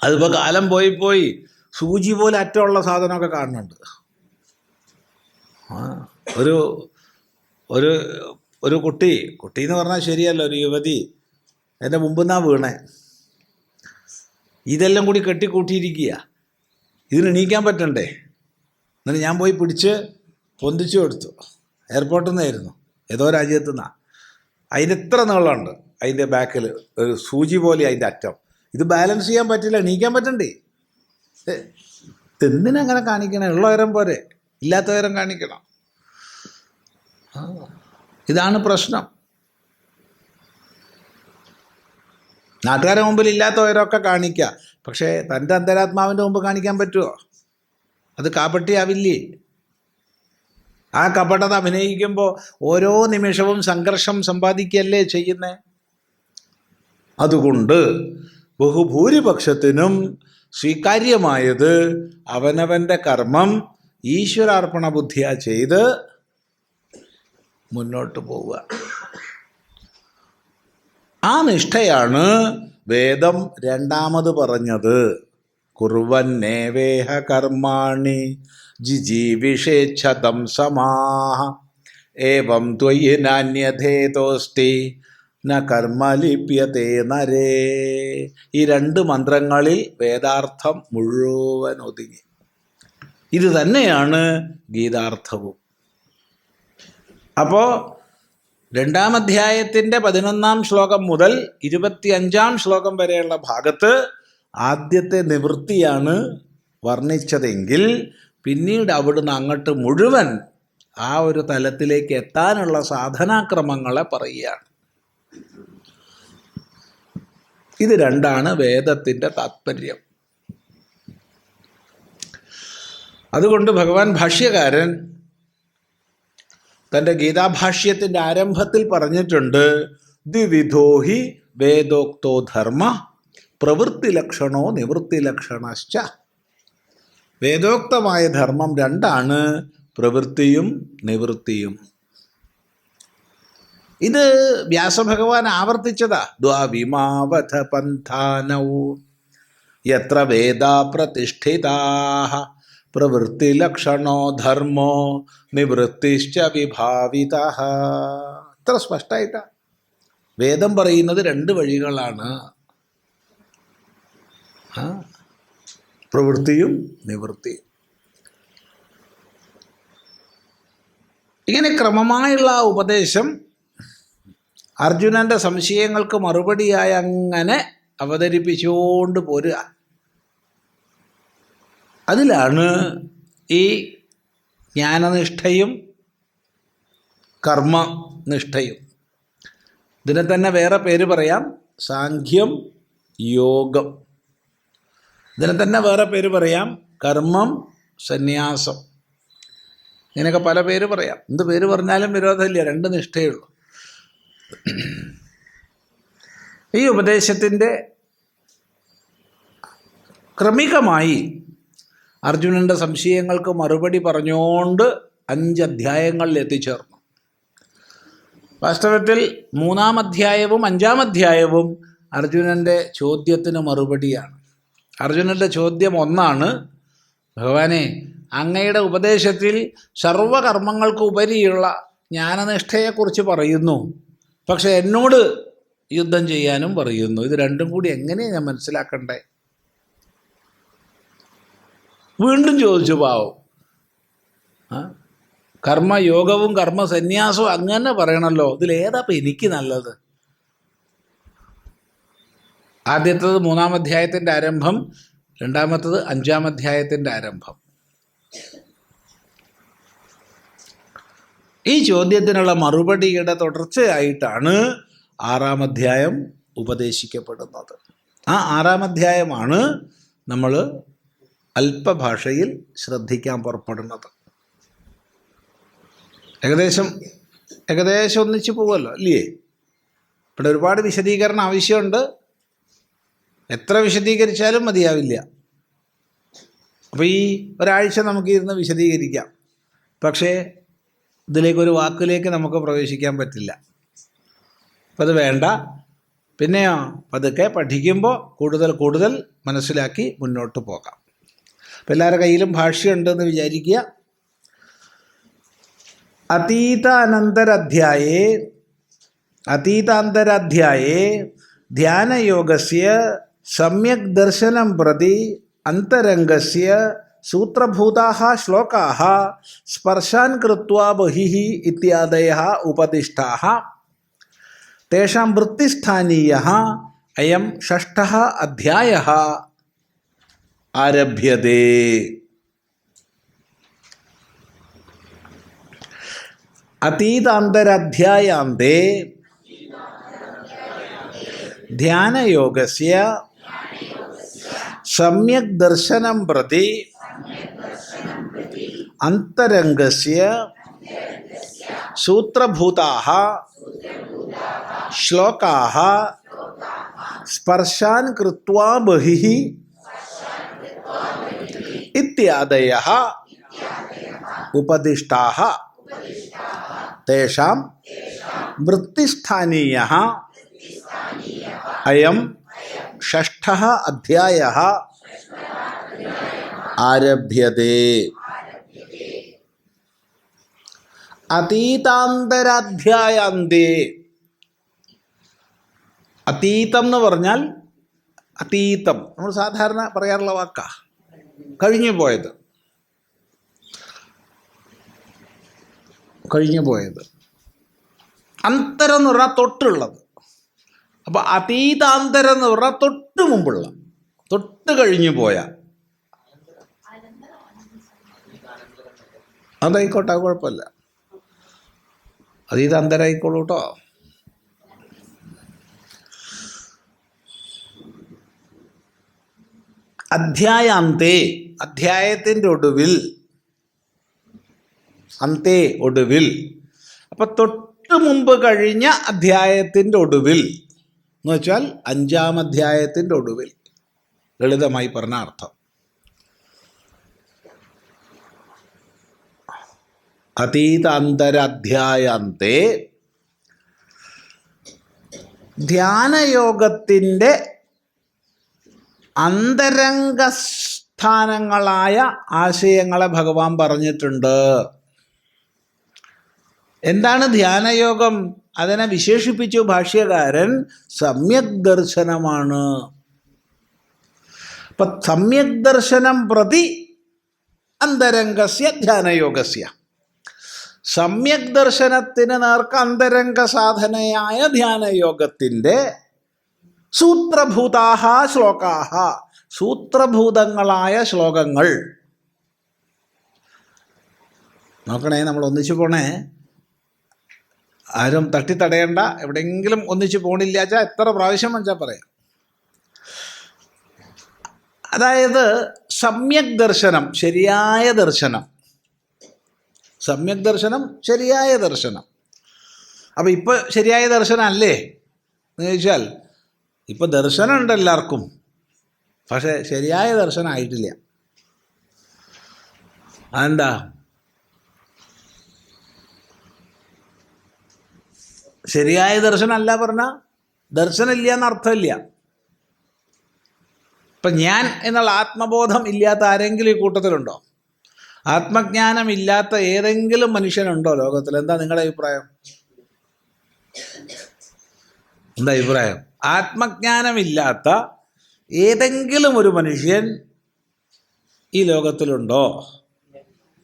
അതിപ്പോൾ കാലം പോയി സൂചി പോലെ അറ്റമുള്ള സാധനമൊക്കെ കാണുന്നുണ്ട്. ഒരു ഒരു ഒരു കുട്ടി എന്ന് പറഞ്ഞാൽ ശരിയല്ല, ഒരു യുവതി എൻ്റെ മുമ്പിൽ നിന്നാണ് വീണേ. ഇതെല്ലാം കൂടി കെട്ടിക്കൂട്ടിയിരിക്കുക, ഇതിന് എണീക്കാൻ പറ്റണ്ടേ? എന്നിട്ട് ഞാൻ പോയി പിടിച്ച് പൊന്തിച്ചു കൊടുത്തു. എയർപോർട്ടിൽ നിന്നായിരുന്നു, ഏതോ രാജ്യത്തു നിന്നാണ്. അതിൻ്റെ ഇത്ര നീളമുണ്ട്, അതിൻ്റെ ബാക്കിൽ ഒരു സൂചി പോലെ അതിൻ്റെ അറ്റം. ഇത് ബാലൻസ് ചെയ്യാൻ പറ്റില്ല, എണീക്കാൻ പറ്റണ്ടേ? എന്തിനങ്ങനെ കാണിക്കണേ? ഉള്ളവരം പോരെ, ഇല്ലാത്തവരം കാണിക്കണം. ഇതാണ് പ്രശ്നം. നാട്ടുകാരെ മുമ്പിൽ ഇല്ലാത്തവരൊക്കെ കാണിക്കുക. പക്ഷേ തൻ്റെ അന്തരാത്മാവിൻ്റെ മുമ്പ് കാണിക്കാൻ പറ്റുമോ? അത് കാപട്യാവില്ലേ? ആ കപടത അഭിനയിക്കുമ്പോൾ ഓരോ നിമിഷവും സംഘർഷം സമ്പാദിക്കുകയല്ലേ ചെയ്യുന്നത്. അതുകൊണ്ട് ബഹുഭൂരിപക്ഷത്തിനും സ്വീകാര്യമായത് അവനവൻ്റെ കർമ്മം ഈശ്വരാർപ്പണ ബുദ്ധിയാ ചെയ്ത് മുന്നോട്ട് പോവുക. ആ നിഷ്ഠയാണ് വേദം രണ്ടാമത് പറഞ്ഞത്. കുർവന്നേവേഹ കർമാണി ജിജീവിഷേച്ഛതം സമാഹ ഏവം ത്വയി നാന്യഥേതോസ്തി ന കർമ്മ ലിപ്യതേ നരേ. ഈ രണ്ട് മന്ത്രങ്ങളിൽ വേദാർത്ഥം മുഴുവൻ ഒതുങ്ങി. ഇത് തന്നെയാണ് ഗീതാർത്ഥവും. അപ്പോൾ 2-ാം അധ്യായത്തിൻ്റെ 11-ാം ശ്ലോകം മുതൽ 25-ാം ശ്ലോകം വരെയുള്ള ഭാഗത്ത് ആദ്യത്തെ നിവൃത്തിയാണ് വർണ്ണിച്ചതെങ്കിൽ പിന്നീട് അവിടുന്ന് അങ്ങോട്ട് മുഴുവൻ ആ ഒരു തലത്തിലേക്ക് എത്താനുള്ള സാധനാക്രമങ്ങളെ പറയുകയാണ്. ഇത് രണ്ടാണ് വേദത്തിൻ്റെ താത്പര്യം. അതുകൊണ്ട് ഭഗവാൻ ഭാഷ്യകാരൻ തൻ്റെ ഗീതാഭാഷ്യത്തിൻ്റെ ആരംഭത്തിൽ പറഞ്ഞിട്ടുണ്ട്, ദ്വിവിധോ ഹി വേദോക്തോ ധർമ്മ പ്രവൃത്തിലക്ഷണോ നിവൃത്തിലക്ഷണശ്ച. വേദോക്തമായ ധർമ്മം രണ്ടാണ്, പ്രവൃത്തിയും നിവൃത്തിയും. ഇത് വ്യാസഭഗവാൻ ആവർത്തിച്ചതാ. ദ്വാവിമാവധ പന്ഥാനൗ യത്ര വേദാ പ്രതിഷ്ഠിതാഃ പ്രവൃത്തിലക്ഷണോ ധർമ്മോ നിവൃത്തിശ്ച വിഭാവിതഃ. അത്ര സ്പഷ്ടമായിട്ടാ വേദം പറയുന്നത്. രണ്ട് വഴികളാണ്, പ്രവൃത്തിയും നിവൃത്തിയും. ഇങ്ങനെ ക്രമമായുള്ള ഉപദേശം അർജുനൻ്റെ സംശയങ്ങൾക്ക് മറുപടിയായി അങ്ങനെ അവതരിപ്പിച്ചുകൊണ്ട് പോരുക. അതിലാണ് ഈ ജ്ഞാനനിഷ്ഠയും കർമ്മനിഷ്ഠയും. ഇതിനെ തന്നെ വേറെ പേര് പറയാം, സാഖ്യം യോഗം. ഇതിനെ തന്നെ വേറെ പേര് പറയാം, കർമ്മം സന്യാസം. ഇങ്ങനെയൊക്കെ പല പേര് പറയാം. എന്ത് പേര് പറഞ്ഞാലും വിരോധമില്ല, രണ്ട് നിഷ്ഠയേ ഉള്ളൂ. ഈ ഉപദേശത്തിൻ്റെ ക്രമികമായി അർജുനൻ്റെ സംശയങ്ങൾക്ക് മറുപടി പറഞ്ഞുകൊണ്ട് 5 അധ്യായങ്ങളിൽ എത്തിച്ചേർന്നു. വാസ്തവത്തിൽ 3-ാം അധ്യായവും 5-ാം അധ്യായവും അർജുനൻ്റെ ചോദ്യത്തിന് മറുപടിയാണ്. അർജുനൻ്റെ ചോദ്യം ഒന്നാണ്, ഭഗവാനെ, അങ്ങയുടെ ഉപദേശത്തിൽ സർവകർമ്മങ്ങൾക്ക് ഉപരിയുള്ള ജ്ഞാനനിഷ്ഠയെക്കുറിച്ച് പറയുന്നു, പക്ഷെ എന്നോട് യുദ്ധം ചെയ്യാനും പറയുന്നു. ഇത് രണ്ടും കൂടി എങ്ങനെയാണ് ഞാൻ മനസ്സിലാക്കണ്ടേ? വീണ്ടും ചോദിച്ചു പാവം. കർമ്മയോഗവും കർമ്മസന്യാസവും അങ്ങനെ പറയണല്ലോ, ഇതിലേതാപ്പം എനിക്ക് നല്ലത്? ആദ്യത്തേത് 3-ാം അധ്യായത്തിൻ്റെ ആരംഭം, രണ്ടാമത്തത് 5-ാം അധ്യായത്തിൻ്റെ ആരംഭം. ഈ ചോദ്യത്തിനുള്ള മറുപടിയുടെ തുടർച്ചയായിട്ടാണ് 6-ാം അധ്യായം ഉപദേശിക്കപ്പെടുന്നത്. ആ 6-ാം അധ്യായമാണ് നമ്മൾ അല്പഭാഷയിൽ ശ്രദ്ധിക്കാൻ പുറപ്പെടുന്നത്. ഏകദേശം ഒന്നിച്ച് പോകുമല്ലോ, അല്ലേ? ഇവിടെ ഒരുപാട് വിശദീകരണം ആവശ്യമുണ്ട്. എത്ര വിശദീകരിച്ചാലും മതിയാവില്ല. അപ്പോൾ ഈ ഒരാഴ്ച നമുക്കിരുന്ന് വിശദീകരിക്കാം, പക്ഷേ ഇതിലേക്കൊരു വാക്കിലേക്ക് നമുക്ക് പ്രവേശിക്കാൻ പറ്റില്ല. അപ്പം അത് വേണ്ട. പിന്നെയോ പതുക്കെ പഠിക്കുമ്പോൾ കൂടുതൽ മനസ്സിലാക്കി മുന്നോട്ട് പോകാം. അപ്പം എല്ലാവരുടെ കയ്യിലും ഭാഷ്യമുണ്ടെന്ന് വിചാരിക്കുക. അതീതാന്തരാധ്യായേ ധ്യാനയോഗസ്യ സമ്യക് ദർശനം പ്രതി അന്തരംഗസ്യ സൂത്രഭൂതാഃ ശ്ലോകാഃ സ്പർശാൻ കൃത്വാ ബഹിഃ ഇത്യാദയഃ ഉപദിഷ്ടാഃ തേഷാം വൃത്തിസ്ഥാനീയഃ അയം ഷഷ്ഠഃ അധ്യായഃ ആരഭ്യതേ. അതീതാന്തരാധ്യായാന്തേ ധ്യാനയോഗസ്യ സമ്യക് ദർശനം പ്രതി അന്തരംഗസ്യ സൂത്രഭൂതാഃ ശ്ലോകാഃ സ്പർശാൻ കൃത്വാ ബഹിഃ ഇത്യാദയഃ ഉപദിഷ്ടാഃ തേഷാം വൃത്തിസ്ഥാനീയഃ അയം ഷഷ്ഠഃ അധ്യായഃ ആരഭ്യതേ. അതീതാന്തരാധ്യായാന്തേ. അതീതം എന്ന് പറഞ്ഞാൽ അതീതം നമ്മൾ സാധാരണ പറയാറുള്ള വാക്കാ, കഴിഞ്ഞു പോയത്. അന്തരം എന്ന് പറഞ്ഞാൽ തൊട്ടുള്ളത്. അപ്പൊ അതീതാന്തരം എന്ന് പറഞ്ഞാൽ തൊട്ട് മുമ്പുള്ള, തൊട്ട് കഴിഞ്ഞു പോയ. അതായിക്കോട്ടെ, കുഴപ്പമില്ല, അതീതാന്തരായിക്കോളൂ കേട്ടോ. അധ്യായാന്തേ, അധ്യായത്തിൻ്റെ ഒടുവിൽ, അന്തേ ഒടുവിൽ. അപ്പൊ തൊട്ട് മുമ്പ് കഴിഞ്ഞ അധ്യായത്തിൻ്റെ ഒടുവിൽ എന്ന് വെച്ചാൽ 5-ാം അധ്യായത്തിൻ്റെ ഒടുവിൽ, ലളിതമായി പറഞ്ഞ അർത്ഥം. അതീതാന്തരാധ്യായാന്തേ ധ്യാനയോഗത്തിൻ്റെ അന്തരംഗസ്ഥാനങ്ങളായ ആശയങ്ങളെ ഭഗവാൻ പറഞ്ഞിട്ടുണ്ട്. എന്താണ് ധ്യാനയോഗം? അതിനെ വിശേഷിപ്പിച്ചു ഭാഷ്യകാരൻ സമ്യക് ദർശനമാണ്. അപ്പൊ സമ്യക് ദർശനം പ്രതി അന്തരംഗസ്യ ധ്യാനയോഗസ്യ. സമ്യക് ദർശനത്തിന് നേർക്ക് അന്തരംഗ സാധനയായ ധ്യാനയോഗത്തിൻ്റെ സൂത്രഭൂതാഹ ശ്ലോകാഹ, സൂത്രഭൂതങ്ങളായ ശ്ലോകങ്ങൾ. നോക്കണേ, നമ്മൾ ഒന്നിച്ചു പോണേ, ആരും തട്ടിത്തടയണ്ട. എവിടെയെങ്കിലും ഒന്നിച്ചു പോണില്ല വെച്ചാൽ എത്ര പ്രാവശ്യം വെച്ചാൽ പറയാം. അതായത് സമ്യക് ദർശനം, ശരിയായ ദർശനം. സമ്യക് ദർശനം, ശരിയായ ദർശനം. അപ്പം ഇപ്പം ശരിയായ ദർശനം അല്ലേ എന്ന് ചോദിച്ചാൽ, ഇപ്പം ദർശനം ഉണ്ട് എല്ലാവർക്കും, പക്ഷെ ശരിയായ ദർശനം ആയിട്ടില്ല. അതെന്താ? ശരിയായ ദർശനം അല്ല പറഞ്ഞാൽ ദർശനമില്ല എന്നർത്ഥമില്ല. ഇപ്പം ഞാൻ എന്നുള്ള ആത്മബോധം ഇല്ലാത്ത ആരെങ്കിലും ഈ കൂട്ടത്തിലുണ്ടോ? ആത്മജ്ഞാനം ഇല്ലാത്ത ഏതെങ്കിലും മനുഷ്യനുണ്ടോ ലോകത്തിൽ? എന്താ നിങ്ങളുടെ അഭിപ്രായം? എന്താ അഭിപ്രായം? ആത്മജ്ഞാനമില്ലാത്ത ഏതെങ്കിലും ഒരു മനുഷ്യൻ ഈ ലോകത്തിലുണ്ടോ?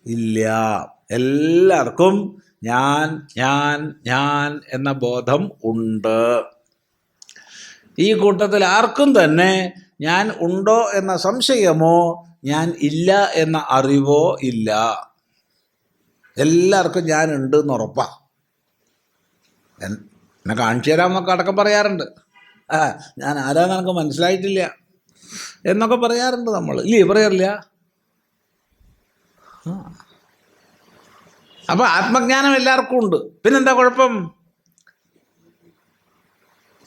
ഇല്ല. എല്ലാവർക്കും ഞാൻ ഞാൻ ഞാൻ എന്ന ബോധം ഉണ്ട്. ഈ കൂട്ടത്തിൽ ആർക്കും തന്നെ ഞാൻ ഉണ്ടോ എന്ന സംശയമോ ഞാൻ ഇല്ല എന്ന അറിവോ ഇല്ല. എല്ലാവർക്കും ഞാൻ ഉണ്ട് എന്ന് ഉറപ്പാണ്. എന്നെ കാണിച്ചു തരാമെന്നൊക്കെ അടക്കം പറയാറുണ്ട്. ഞാൻ ആരാന്ന് എനിക്ക് മനസ്സിലായിട്ടില്ല എന്നൊക്കെ പറയാറുണ്ട് നമ്മൾ, ഇല്ലേ? പറയാറില്ല. അപ്പൊ ആത്മജ്ഞാനം എല്ലാവർക്കും ഉണ്ട്. പിന്നെന്താ കുഴപ്പം?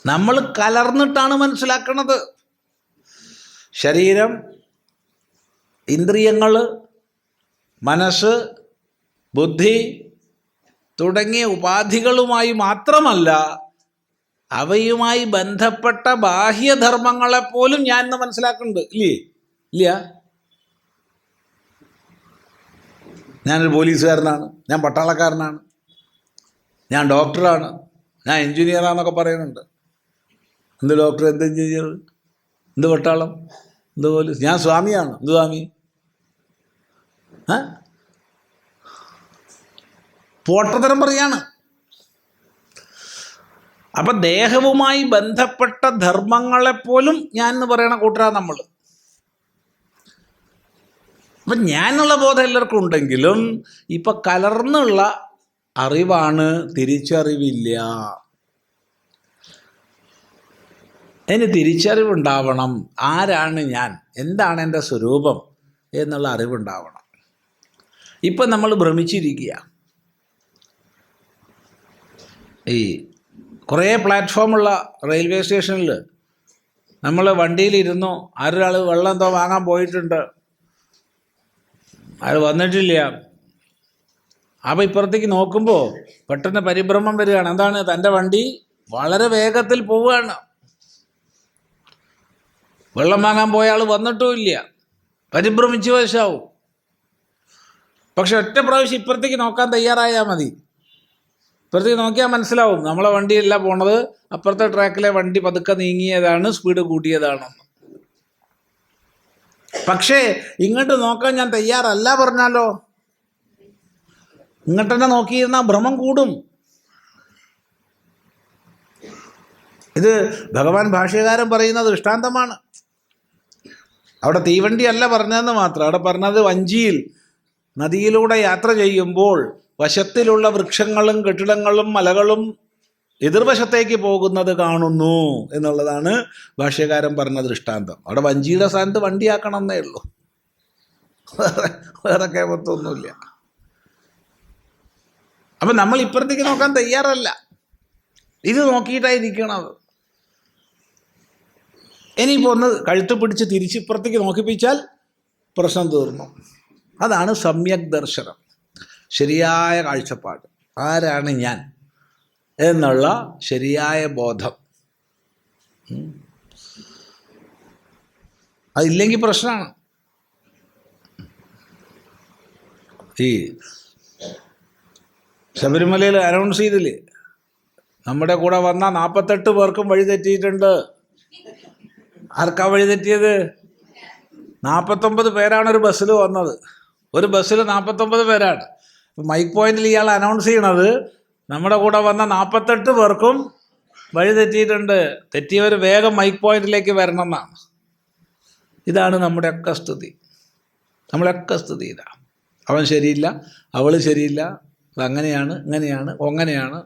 നമ്മൾ കലർന്നിട്ടാണ് മനസ്സിലാക്കണത്. ശരീരം, ഇന്ദ്രിയങ്ങൾ, മനസ്സ്, ബുദ്ധി തുടങ്ങിയ ഉപാധികളുമായി മാത്രമല്ല, അവയുമായി ബന്ധപ്പെട്ട ബാഹ്യധർമ്മങ്ങളെപ്പോലും ഞാൻ എന്ന് മനസ്സിലാക്കുന്നുണ്ട്. ഇല്ലേ? ഇല്ല. ഞാനൊരു പോലീസുകാരനാണ്, ഞാൻ പട്ടാളക്കാരനാണ്, ഞാൻ ഡോക്ടറാണ്, ഞാൻ എൻജിനീയറാന്നൊക്കെ പറയുന്നുണ്ട്. എന്ത് ഡോക്ടർ, എന്ത് എൻജിനീയർ, എന്ത് പട്ടാളം, എന്ത് പോലീസ്? ഞാൻ സ്വാമിയാണ്. എന്ത് സ്വാമി? പോട്ടത്തരം പറയാണ്. അപ്പം ദേഹവുമായി ബന്ധപ്പെട്ട ധർമ്മങ്ങളെപ്പോലും ഞാൻ എന്ന് പറയണ കൂട്ടരാണ് നമ്മൾ. അപ്പം ഞാനുള്ള ബോധം എല്ലാവർക്കും ഉണ്ടെങ്കിലും ഇപ്പം കലർന്നുള്ള അറിവാണ്, തിരിച്ചറിവില്ല. ഇനി തിരിച്ചറിവുണ്ടാവണം. ആരാണ് ഞാൻ, എന്താണ് എൻ്റെ സ്വരൂപം എന്നുള്ള അറിവുണ്ടാവണം. ഇപ്പം നമ്മൾ ഭ്രമിച്ചിരിക്കുക. ഈ കുറേ പ്ലാറ്റ്ഫോമുള്ള റെയിൽവേ സ്റ്റേഷനിൽ നമ്മൾ വണ്ടിയിലിരുന്നു, ആരൊരാൾ വെള്ളം എന്തോ വാങ്ങാൻ പോയിട്ടുണ്ട്, അയാൾ വന്നിട്ടില്ല. അപ്പോൾ ഇപ്പുറത്തേക്ക് നോക്കുമ്പോൾ പെട്ടെന്ന് പരിഭ്രമം വരികയാണ്. എന്താണ്? തൻ്റെ വണ്ടി വളരെ വേഗത്തിൽ പോവുകയാണ്. വെള്ളം വാങ്ങാൻ പോയ ആൾ വന്നിട്ടുമില്ല. പരിഭ്രമിച്ച് വശാവും. പക്ഷെ ഒറ്റ പ്രാവശ്യം ഇപ്പുറത്തേക്ക് നോക്കാൻ തയ്യാറായാൽ മതി. ഇപ്പുറത്തേക്ക് നോക്കിയാൽ മനസ്സിലാവും നമ്മളെ വണ്ടിയല്ല പോണത്, അപ്പുറത്തെ ട്രാക്കിലെ വണ്ടി പതുക്കെ നീങ്ങിയതാണ്, സ്പീഡ് കൂട്ടിയതാണെന്ന്. പക്ഷേ ഇങ്ങോട്ട് നോക്കാൻ ഞാൻ തയ്യാറല്ല പറഞ്ഞാലോ, ഇങ്ങോട്ട് തന്നെ നോക്കിയിരുന്നാൽ ഭ്രമം കൂടും. ഇത് ഭഗവാൻ ഭാഷ്യകാരൻ പറയുന്ന ദൃഷ്ടാന്തമാണ്. അവിടെ തീവണ്ടി അല്ല പറഞ്ഞതെന്ന് മാത്രം. അവിടെ പറഞ്ഞത് വഞ്ചിയിൽ നദിയിലൂടെ യാത്ര ചെയ്യുമ്പോൾ വശത്തിലുള്ള വൃക്ഷങ്ങളും കെട്ടിടങ്ങളും മലകളും എതിർവശത്തേക്ക് പോകുന്നത് കാണുന്നു എന്നുള്ളതാണ് ഭാഷ്യകാരൻ പറഞ്ഞ ദൃഷ്ടാന്തം. അവിടെ വഞ്ചിയുടെ സ്ഥാനത്ത് വണ്ടിയാക്കണം എന്നേ ഉള്ളൂ, വേറെ കേമത്തൊന്നുമില്ല. അപ്പം നമ്മൾ ഇപ്പുറത്തേക്ക് നോക്കാൻ തയ്യാറല്ല, ഇത് നോക്കിയിട്ടായിരിക്കണത്. ഇനിയിപ്പോൾ ഒന്ന് കഴുത്ത് പിടിച്ച് തിരിച്ചിപ്പുറത്തേക്ക് നോക്കിപ്പിച്ചാൽ പ്രശ്നം തീർന്നു. അതാണ് സമ്യക് ദർശനം, ശരിയായ കാഴ്ചപ്പാട്. ആരാണ് ഞാൻ എന്നുള്ള ശരിയായ ബോധം. അതില്ലെങ്കിൽ പ്രശ്നമാണ്. ഈ ശബരിമലയിൽ അനൗൺസ് ചെയ്തില്ലേ, നമ്മുടെ കൂടെ വന്ന 48 പേർക്കും വഴി തെറ്റിയിട്ടുണ്ട്. ആർക്കാ വഴി തെറ്റിയത്? 49 പേരാണ് ഒരു ബസ്സിൽ വന്നത്. ഒരു ബസ്സിൽ 49 പേരാണ്. മൈക്ക് പോയിന്റിൽ ഇയാൾ അനൗൺസ് ചെയ്യണത് നമ്മുടെ കൂടെ വന്ന 48 പേർക്കും വഴി തെറ്റിയിട്ടുണ്ട്, തെറ്റിയവർ വേഗം മൈക്ക് പോയിന്റിലേക്ക് വരണം എന്നാണ്. ഇതാണ് നമ്മുടെയൊക്കെ സ്ഥിതി. നമ്മളൊക്കെ സ്ഥിതി ഇതാണ്. അവൻ ശരിയില്ല, അവൾ ശരിയില്ല, അങ്ങനെയാണ്, ഇങ്ങനെയാണ്, അങ്ങനെയാണ്.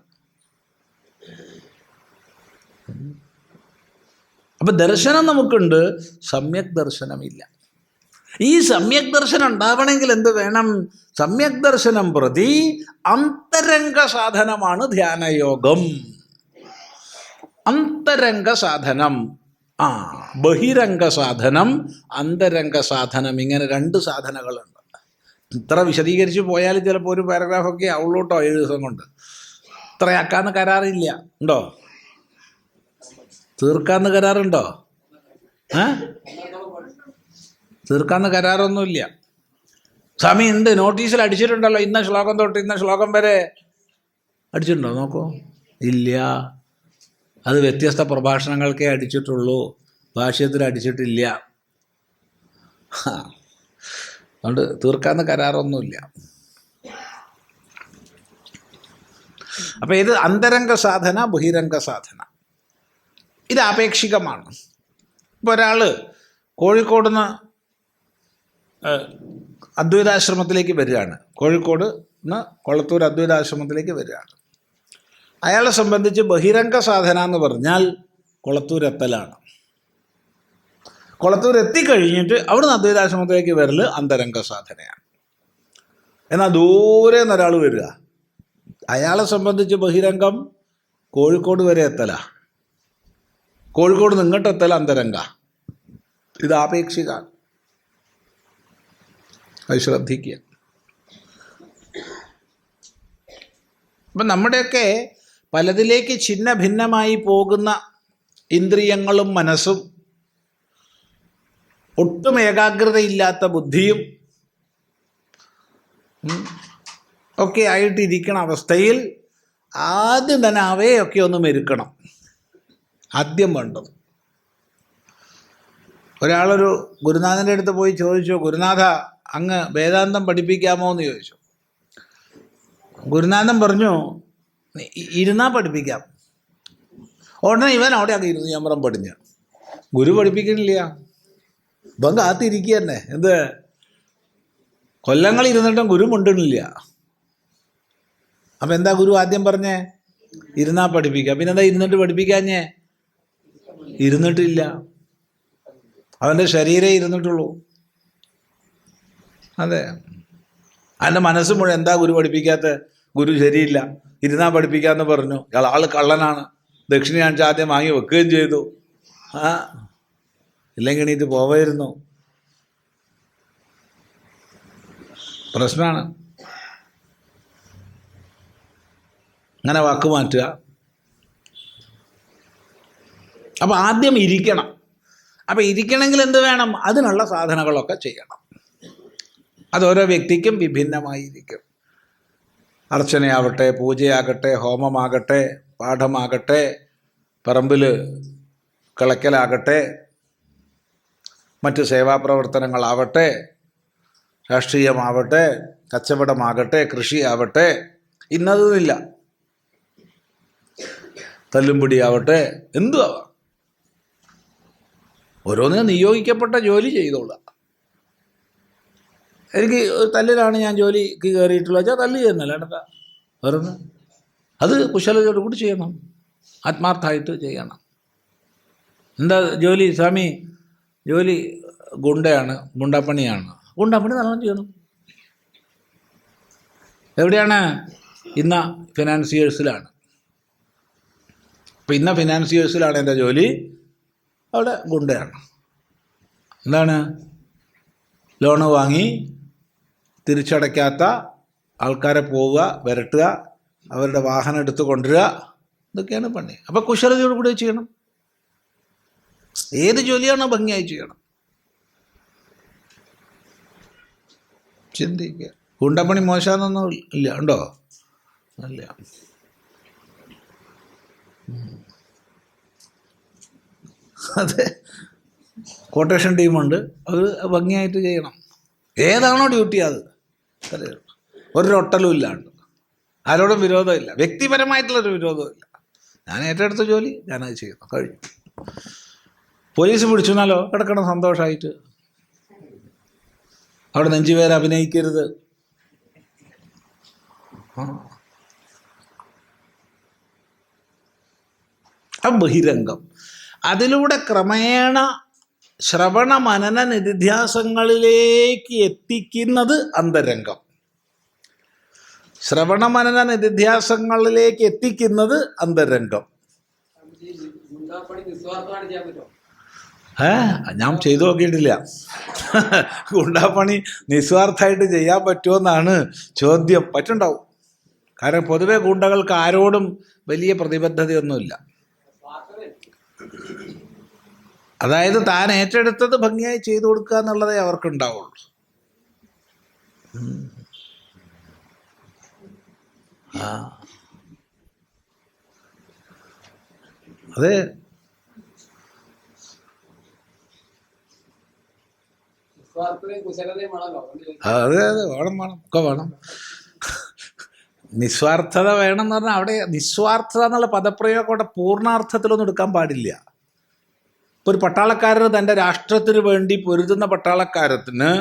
അപ്പം ദർശനം നമുക്കുണ്ട്, സമ്യക് ദർശനമില്ല. ഈ സമ്യക് ദർശനം ഉണ്ടാവണമെങ്കിൽ എന്ത് വേണം? സമ്യക് ദർശനം പ്രതി അന്തരംഗ സാധനമാണ് ധ്യാനയോഗം. അന്തരംഗ സാധനം, ബഹിരംഗ സാധനം, അന്തരംഗ സാധനം. ഇങ്ങനെ 2 സാധനങ്ങളുണ്ട്. ഇത്ര വിശദീകരിച്ച് പോയാൽ ചിലപ്പോൾ ഒരു പാരഗ്രാഫൊക്കെ ആവുള്ളൂ കേട്ടോ, 7 ദിവസം കൊണ്ട്. ഇത്രയാക്കാന്ന് കരാറില്ല. ഉണ്ടോ? തീർക്കാന്ന് കരാറുണ്ടോ? തീർക്കാന്ന് കരാറൊന്നുമില്ല. സ്വാമി ഉണ്ട്, നോട്ടീസിൽ അടിച്ചിട്ടുണ്ടല്ലോ, ഇന്ന ശ്ലോകം തൊട്ട് ഇന്ന ശ്ലോകം വരെ അടിച്ചിട്ടുണ്ടോ നോക്കൂ. ഇല്ല, അത് വ്യത്യസ്ത പ്രഭാഷണങ്ങൾക്കേ അടിച്ചിട്ടുള്ളൂ, ഭാഷ്യത്തിൽ അടിച്ചിട്ടില്ല. അതുകൊണ്ട് തീർക്കാന്ന് കരാറൊന്നുമില്ല. അപ്പം ഇത് അന്തരംഗ സാധന, ബഹിരംഗ സാധന, ഇത് ആപേക്ഷികമാണ്. ഇപ്പോൾ ഒരാൾ കോഴിക്കോട് നിന്ന് അദ്വൈതാശ്രമത്തിലേക്ക് വരികയാണ്, കോഴിക്കോട് നിന്ന് കൊളത്തൂർ അദ്വൈതാശ്രമത്തിലേക്ക് വരികയാണ്. അയാളെ സംബന്ധിച്ച് ബഹിരംഗ സാധന എന്ന് പറഞ്ഞാൽ കൊളത്തൂർ എത്തലാണ്. കൊളത്തൂർ എത്തിക്കഴിഞ്ഞിട്ട് അവിടുന്ന് അദ്വൈതാശ്രമത്തിലേക്ക് വരൽ അന്തരംഗ സാധനയാണ്. എന്നാൽ ദൂരെ നിന്ന് ഒരാൾ വരിക, അയാളെ സംബന്ധിച്ച് ബഹിരംഗം കോഴിക്കോട് വരെ എത്തല, കോഴിക്കോട് നിന്ന് ഇങ്ങോട്ട് എത്തല അന്തരംഗ. ഇത് ആപേക്ഷികമാണ്. അത് ശ്രദ്ധിക്കുക. അപ്പം നമ്മുടെയൊക്കെ പലതിലേക്ക് ഛിന്ന ഭിന്നമായി പോകുന്ന ഇന്ദ്രിയങ്ങളും മനസ്സും ഒട്ടും ഏകാഗ്രതയില്ലാത്ത ബുദ്ധിയും ഒക്കെ ആയിട്ടിരിക്കണ അവസ്ഥയിൽ ആദ്യം തന്നെ അവയൊക്കെ ഒന്ന് മെരുക്കണം. ആദ്യം വേണ്ടത്. ഒരാളൊരു ഗുരുനാഥൻ്റെ അടുത്ത് പോയി ചോദിച്ചു, ഗുരുനാഥ അങ്ങ് വേദാന്തം പഠിപ്പിക്കാമോ എന്ന് ചോദിച്ചു. ഗുരുനാഥൻ പറഞ്ഞു, ഇരുന്നാൽ പഠിപ്പിക്കാം. ഉടനെ ഇവൻ അവിടെ അങ്ങ് ഇരുന്ന് ഞമ്മറം പഠിഞ്ഞ്. ഗുരു പഠിപ്പിക്കണില്ല, ഇപ്പം കാത്തിരിക്കുക തന്നെ. എന്ത് കൊല്ലങ്ങൾ ഇരുന്നിട്ടും ഗുരു മുണ്ടണില്ല. അപ്പം എന്താ ഗുരു ആദ്യം പറഞ്ഞേ? ഇരുന്നാൽ പഠിപ്പിക്കാം. പിന്നെന്താ ഇരുന്നിട്ട് പഠിപ്പിക്കാഞ്ഞേ? ഇരുന്നിട്ടില്ല. അവൻ്റെ ശരീരമേ ഇരുന്നിട്ടുള്ളൂ. അതെ, അവൻ്റെ മനസ്സ് മുഴുവൻ എന്താ ഗുരു പഠിപ്പിക്കാത്ത? ഗുരു ശരിയില്ല, ഇരുന്നാ പഠിപ്പിക്കാന്ന് പറഞ്ഞു. ഇയാൾ ആള് കള്ളനാണ്, ദക്ഷിണയാഴ്ച ആദ്യം വാങ്ങി വെക്കുകയും ചെയ്തു. ഇല്ലെങ്കിൽ എണീറ്റ് പോവായിരുന്നു. പ്രശ്നമാണ്. അങ്ങനെ വാക്ക് മാറ്റുക. അപ്പം ആദ്യം ഇരിക്കണം. അപ്പം ഇരിക്കണമെങ്കിൽ എന്ത് വേണം? അതിനുള്ള സാധനങ്ങളൊക്കെ ചെയ്യണം. അതോരോ വ്യക്തിക്കും വിഭിന്നമായിരിക്കും. അർച്ചനയാവട്ടെ, പൂജയാകട്ടെ, ഹോമമാകട്ടെ, പാഠമാകട്ടെ, പറമ്പിൽ കിളയ്ക്കലാകട്ടെ, മറ്റ് സേവാപ്രവർത്തനങ്ങളാവട്ടെ, രാഷ്ട്രീയമാവട്ടെ, കച്ചവടമാകട്ടെ, കൃഷിയാവട്ടെ, ഇന്നതൊന്നുമില്ല. തല്ലുംപിടിയാവട്ടെ, എന്തും ആവാം. ഓരോന്നിനും നിയോഗിക്കപ്പെട്ട ജോലി ചെയ്തോളാം. എനിക്ക് തല്ലിലാണ് ഞാൻ ജോലിക്ക് കയറിയിട്ടുള്ളത് വെച്ചാൽ തല്ല് ചെയ്യുന്നല്ല എടുക്ക വേറൊന്ന്. അത് കുശലതയോട് കൂടി ചെയ്യണം, ആത്മാർത്ഥമായിട്ട് ചെയ്യണം. എന്താ ജോലി സ്വാമി? ജോലി ഗുണ്ടയാണ്, ഗുണ്ടാപ്പണിയാണ്. ഗുണ്ടാപ്പണി നല്ലോണം ചെയ്യണം. എവിടെയാണ്? ഇന്ന ഫിനാൻസിയേഴ്സിലാണ്. അപ്പം ഇന്ന ഫിനാൻസിയേഴ്സിലാണ് എൻ്റെ ജോലി. അവിടെ ഗുണ്ടയാണ്. എന്താണ്? ലോണ് വാങ്ങി തിരിച്ചടയ്ക്കാത്ത ആൾക്കാരെ പോവുക, വരട്ടുക, അവരുടെ വാഹനം എടുത്ത് കൊണ്ടുവരിക, ഇതൊക്കെയാണ് പണി. അപ്പം കുശലതയോട് കൂടി ചെയ്യണം. ഏത് ജോലിയാണോ ഭംഗിയായി ചെയ്യണം. ചിന്തിക്കുക. ഗുണ്ടപ്പണി മോശമെന്നൊന്നും ഇല്ല. ഉണ്ടോ? അല്ല. അതെ, കൊട്ടേഷൻ ടീമുണ്ട്, അത് ഭംഗിയായിട്ട് ചെയ്യണം. ഏതാണോ ഡ്യൂട്ടി അത് ഒരു ഒട്ടലും ഇല്ലാണ്ട്, ആരോടും വിരോധമില്ല, വ്യക്തിപരമായിട്ടുള്ളൊരു വിരോധമില്ല. ഞാൻ ഏറ്റെടുത്ത ജോലി ഞാനത് ചെയ്യുന്നു, കഴിഞ്ഞു. പോലീസ് പിടിച്ചെന്നാലോ കിടക്കണം സന്തോഷമായിട്ട്. അവിടെ നെഞ്ചുപേരെ അഭിനയിക്കരുത്. ബഹിരംഗം. അതിലൂടെ ക്രമേണ ശ്രവണ മനന നിധിധ്യാസങ്ങളിലേക്ക് എത്തിക്കുന്നത് അന്തരംഗം. ശ്രവണ മനന നിധിധ്യാസങ്ങളിലേക്ക് എത്തിക്കുന്നത് അന്തരംഗം. ഞാൻ ചെയ്തു നോക്കിയിട്ടില്ല. ഗുണ്ടാപ്പണി നിസ്വാർത്ഥമായിട്ട് ചെയ്യാൻ പറ്റുമെന്നാണ് ചോദ്യം. പറ്റുണ്ടാവും. കാരണം പൊതുവെ ഗുണ്ടകൾക്ക് ആരോടും വലിയ പ്രതിബദ്ധതയൊന്നുമില്ല. അതായത് താൻ ഏറ്റെടുത്തത് ഭംഗിയായി ചെയ്തു കൊടുക്കുക എന്നുള്ളതേ അവർക്കുണ്ടാവുള്ളൂ. അതെ, അതെ അതെ, വേണം ഒക്കെ വേണം. നിസ്വാർത്ഥത വേണം എന്ന് പറഞ്ഞാൽ അവിടെ നിസ്വാർത്ഥത എന്നുള്ള പദപ്രയോഗം അവിടെ പൂർണ്ണാർത്ഥത്തിലൊന്നും എടുക്കാൻ പാടില്ല. ഇപ്പോൾ ഒരു പട്ടാളക്കാരന് തൻ്റെ രാഷ്ട്രത്തിന് വേണ്ടി പൊരുതുന്ന പട്ടാളക്കാരത്തിന്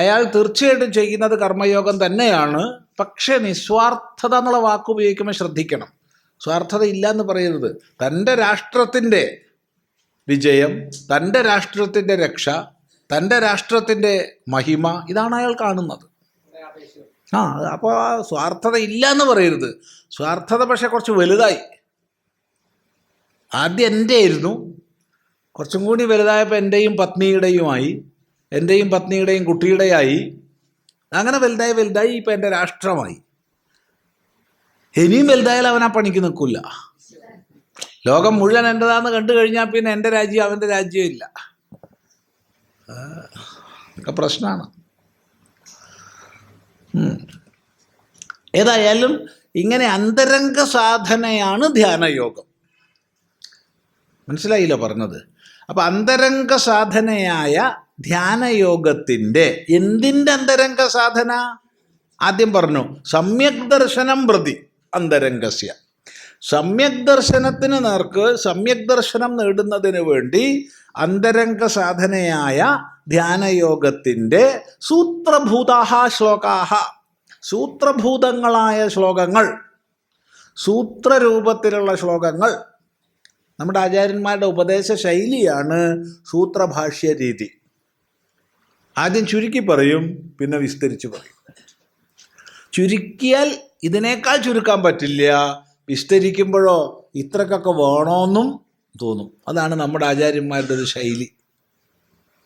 അയാൾ തീർച്ചയായിട്ടും ചെയ്യുന്നത് കർമ്മയോഗം തന്നെയാണ്. പക്ഷേ നിസ്വാർത്ഥത എന്നുള്ള വാക്ക് ഉപയോഗിക്കുമ്പോൾ ശ്രദ്ധിക്കണം. സ്വാർത്ഥത ഇല്ല എന്ന് പറയരുത്. തൻ്റെ രാഷ്ട്രത്തിൻ്റെ വിജയം, തൻ്റെ രാഷ്ട്രത്തിൻ്റെ രക്ഷ, തൻ്റെ രാഷ്ട്രത്തിൻ്റെ മഹിമ, ഇതാണ് അയാൾ കാണുന്നത്. അപ്പോൾ സ്വാർത്ഥത ഇല്ല എന്ന് പറയരുത്. സ്വാർത്ഥത പക്ഷെ കുറച്ച് വലുതായി. ആദ്യം എൻ്റെ ആയിരുന്നു, കുറച്ചും കൂടി വലുതായപ്പോൾ എൻ്റെയും പത്നിയുടെയുമായി, എൻ്റെയും പത്നിയുടെയും കുട്ടിയുടെയായി, അങ്ങനെ വലുതായി വലുതായി ഇപ്പം എൻ്റെ രാഷ്ട്രമായി. ഇനിയും വലുതായാലും അവൻ ആ പണിക്ക് നിൽക്കില്ല. ലോകം മുഴുവൻ എൻ്റെതാന്ന് കണ്ടു കഴിഞ്ഞാൽ പിന്നെ എൻ്റെ രാജ്യം അവൻ്റെ രാജ്യം ഇല്ല. ഒക്കെ പ്രശ്നമാണ്. ഏതായാലും ഇങ്ങനെ അന്തരംഗ സാധനയാണ് ധ്യാനയോഗം. മനസ്സിലായില്ലോ പറഞ്ഞത്? അപ്പം അന്തരംഗ സാധനയായ ധ്യാനയോഗത്തിൻ്റെ എന്തിൻ്റെ അന്തരംഗ സാധന? ആദ്യം പറഞ്ഞു സമ്യക് ദർശനം പ്രതി അന്തരംഗസ്യ. സമ്യക് ദർശനത്തിന് നേർക്ക് സമ്യക് ദർശനം നേടുന്നതിന് വേണ്ടി അന്തരംഗ സാധനയായ ധ്യാനയോഗത്തിൻ്റെ സൂത്രഭൂതാഹ ശ്ലോകാഹ, സൂത്രഭൂതങ്ങളായ ശ്ലോകങ്ങൾ, സൂത്രരൂപത്തിലുള്ള ശ്ലോകങ്ങൾ നമ്മുടെ ആചാര്യന്മാരുടെ ഉപദേശ ശൈലിയാണ് സൂത്രഭാഷ്യ രീതി. ആദ്യം ചുരുക്കി പറയും, പിന്നെ വിസ്തരിച്ച് പറയും. ചുരുക്കിയാൽ ഇതിനേക്കാൾ ചുരുക്കാൻ പറ്റില്ല, വിസ്തരിക്കുമ്പോഴോ ഇത്രക്കൊക്കെ വേണമെന്നും തോന്നും. അതാണ് നമ്മുടെ ആചാര്യന്മാരുടെ ഒരു ശൈലി.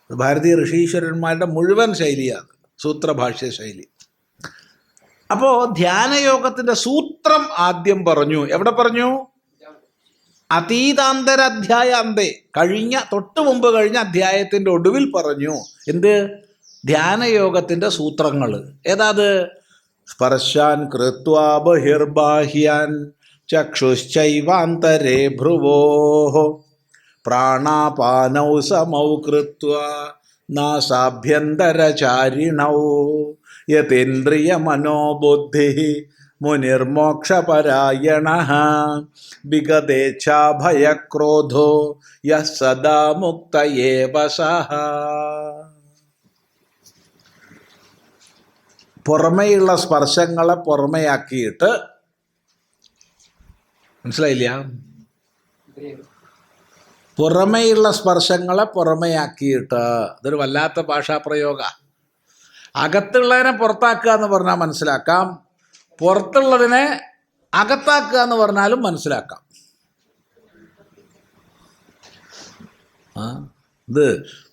ഭാരതീയ ഋഷീശ്വരന്മാരുടെ മുഴുവൻ ശൈലിയാണ് സൂത്രഭാഷ്യ ശൈലി. അപ്പോൾ ധ്യാനയോഗത്തിൻ്റെ സൂത്രം ആദ്യം പറഞ്ഞു. എവിടെ പറഞ്ഞു? അതീതാന്തരാധ്യായാന്തേ, തൊട്ട് മുമ്പ് കഴിഞ്ഞ അധ്യായത്തിൻ്റെ ഒടുവിൽ പറഞ്ഞു. എന്ത്? ധ്യാനയോഗത്തിൻ്റെ സൂത്രങ്ങൾ. ഏതാത്? സ്പർശാൻ കൃത്വാ ബഹിർബാഹ്യാൻ ചക്ഷുശ്ചൈവാന്തരേ ഭ്രുവോഃ പ്രാണാപാനൗ സമൗ കൃത്വാ നാസാഭ്യന്തരചാരിണൗ യതേന്ദ്രിയമനോബുദ്ധിഃ മുനിർമോക്ഷപരായണഃ വിഗതേച്ഛാഭയക്രോധോ യഃ സദാ മുക്ത ഏവ സഃ. പുറമെയുള്ള സ്പർശങ്ങളെ പുറമെയാക്കിയിട്ട്, മനസ്സിലായില്ല? പുറമെയുള്ള സ്പർശങ്ങളെ പുറമെയാക്കിയിട്ട്, ഇതൊരു വല്ലാത്ത ഭാഷാപ്രയോഗ. അകത്തുള്ളതിനെ പുറത്താക്കുക എന്ന് പറഞ്ഞാൽ മനസ്സിലാക്കാം, പുറത്തുള്ളതിനെ അകത്താക്കുക എന്ന് പറഞ്ഞാലും മനസ്സിലാക്കാം. ഇത്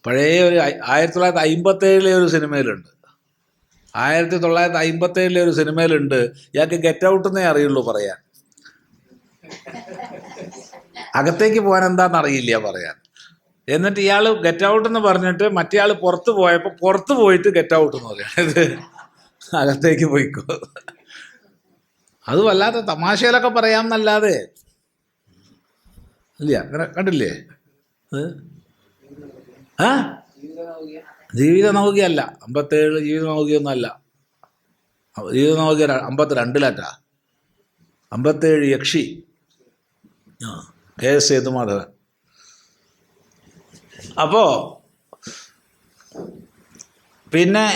പഴയ ഒരു 1957 ഒരു സിനിമയിലുണ്ട്. 1957 ഒരു സിനിമയിലുണ്ട്. ഇയാൾക്ക് ഗെറ്റ് ഔട്ട് എന്നേ അറിയുള്ളൂ പറയാൻ. അകത്തേക്ക് പോകാൻ എന്താണെന്ന് അറിയില്ല പറയാൻ. എന്നിട്ട് ഇയാൾ ഗെറ്റ് ഔട്ട് എന്ന് പറഞ്ഞിട്ട് മറ്റേ ആൾ പുറത്ത് പോയപ്പോൾ പുറത്ത് പോയിട്ട് ഗെറ്റ് ഔട്ട് എന്ന് പറയണം. ഇത് അകത്തേക്ക് പോയിക്കോ. അത് വല്ലാത്ത തമാശയിലൊക്കെ പറയാമെന്നല്ലാതെ ഇല്ല. അങ്ങനെ കണ്ടില്ലേ? ജീവിത നൗകിയല്ല, 57 ജീവിത നൗകിയൊന്നുമല്ല. ജീവിത നൗകി 52 57 യക്ഷി. KS സേതുമാധവൻ. അപ്പോൾ പിന്നെ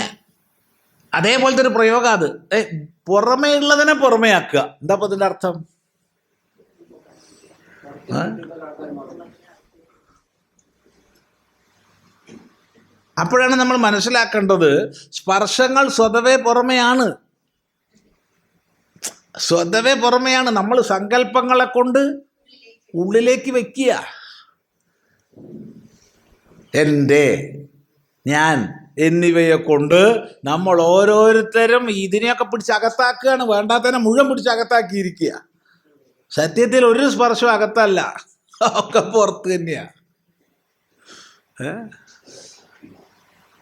അതേപോലത്തെ ഒരു പ്രയോഗം അത്. പുറമേ ഉള്ളതിനെ പുറമെയാക്കുക. എന്താ അപ്പം ഇതിൻ്റെ അർത്ഥം? അപ്പോഴാണ് നമ്മൾ മനസ്സിലാക്കേണ്ടത്, സ്പർശങ്ങൾ സ്വതവേ പുറമെയാണ്. സ്വതവേ പുറമെയാണ്. നമ്മൾ സങ്കല്പങ്ങളെ കൊണ്ട് ഉള്ളിലേക്ക് വെക്കുക. എൻ്റെ, ഞാൻ എന്നിവയെ കൊണ്ട് നമ്മൾ ഓരോരുത്തരും ഇതിനെയൊക്കെ പിടിച്ച് അകത്താക്കുകയാണ്. വേണ്ടാത്തതിനെ മുഴുവൻ പിടിച്ച് അകത്താക്കിയിരിക്കുക. സത്യത്തിൽ ഒരു സ്പർശം അകത്തല്ല, ഒക്കെ പുറത്ത് തന്നെയാണ്.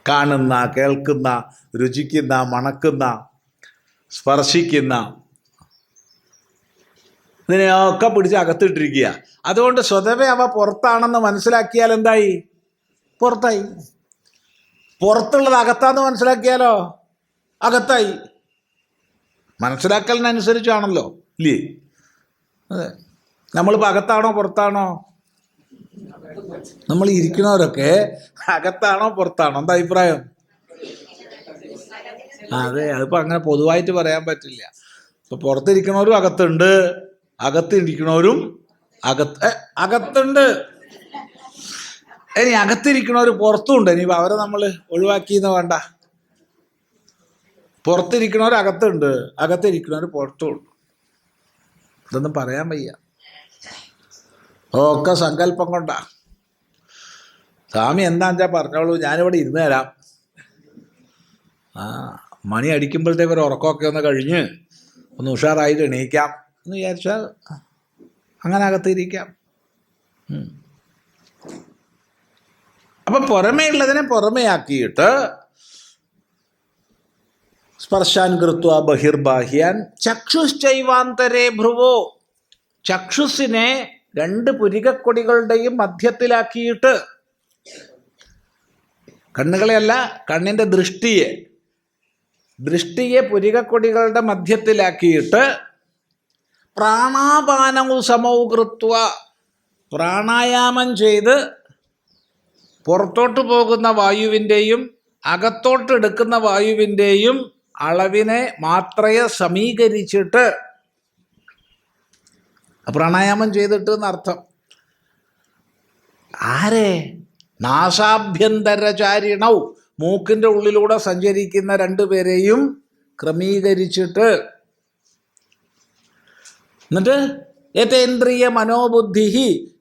കാണുന്ന, കേൾക്കുന്ന, രുചിക്കുന്ന, മണക്കുന്ന, സ്പർശിക്കുന്ന ഇതിനെയൊക്കെ പിടിച്ച് അകത്തിട്ടിരിക്കുക. അതുകൊണ്ട് സ്വതവേ അവ പുറത്താണെന്ന് മനസ്സിലാക്കിയാൽ എന്തായി? പുറത്തായി. പുറത്തുള്ളത് അകത്താന്ന് മനസ്സിലാക്കിയാലോ അകത്തായി. മനസ്സിലാക്കലിനനുസരിച്ചാണല്ലോ, ഇല്ലേ? അതെ. നമ്മളിപ്പോൾ അകത്താണോ പുറത്താണോ? നമ്മൾ ഇരിക്കുന്നവരൊക്കെ അകത്താണോ പുറത്താണോ? എന്താ അഭിപ്രായം? അതെ, അതിപ്പോൾ അങ്ങനെ പൊതുവായിട്ട് പറയാൻ പറ്റില്ല. ഇപ്പൊ പുറത്തിരിക്കണവരും അകത്തുണ്ട്, അകത്തിരിക്കണവരും അകത്തുണ്ട്. ഇനി അകത്തിരിക്കണവർ പുറത്തുണ്ട്. ഇനി അവരെ നമ്മൾ ഒഴിവാക്കിയെന്ന് വേണ്ട. പുറത്തിരിക്കണവർ അകത്തുണ്ട്, അകത്തിരിക്കണവർ പുറത്തുണ്ട്. ഇതൊന്നും പറയാൻ വയ്യ. ഒക്കെ സങ്കല്പം കൊണ്ടാ. സ്വാമി എന്താണെന്ന് വെച്ചാൽ പറഞ്ഞോളൂ, ഞാനിവിടെ ഇരുന്ന് തരാം. മണി അടിക്കുമ്പോഴത്തേക്ക് ഒരു ഉറക്കമൊക്കെ ഒന്ന് കഴിഞ്ഞ് ഒന്ന് ഉഷാറായിട്ട് എണീക്കാം എന്ന് വിചാരിച്ചാൽ അങ്ങനെ അകത്തിരിക്കാം. അപ്പം പുറമേ ഉള്ളതിനെ പുറമെയാക്കിയിട്ട് സ്പർശാൻ കൃത്വാ ബഹിർബാഹ്യാൻ ചക്ഷുശ്ചൈവാന്തരേ ഭ്രുവോ, ചക്ഷുസിനെ 2 പുരികക്കൊടികളുടെയും മധ്യത്തിലാക്കിയിട്ട്, കണ്ണുകളെയല്ല, കണ്ണിൻ്റെ ദൃഷ്ടിയെ പുരികക്കൊടികളുടെ മധ്യത്തിലാക്കിയിട്ട് പ്രാണാപാനവും സമൗ കൃത്വ, പ്രാണായാമം ചെയ്ത് പുറത്തോട്ട് പോകുന്ന വായുവിൻ്റെയും അകത്തോട്ടെടുക്കുന്ന വായുവിൻ്റെയും അളവിനെ മാത്രയെ സമീകരിച്ചിട്ട്, പ്രാണായാമം ചെയ്തിട്ട് എന്നർത്ഥം. ആരെ? നാസാഭ്യന്തരചാരിണൗ, മൂക്കിൻ്റെ ഉള്ളിലൂടെ സഞ്ചരിക്കുന്ന രണ്ടുപേരെയും ക്രമീകരിച്ചിട്ട്. എന്നിട്ട് യതേന്ദ്രിയ മനോബുദ്ധി,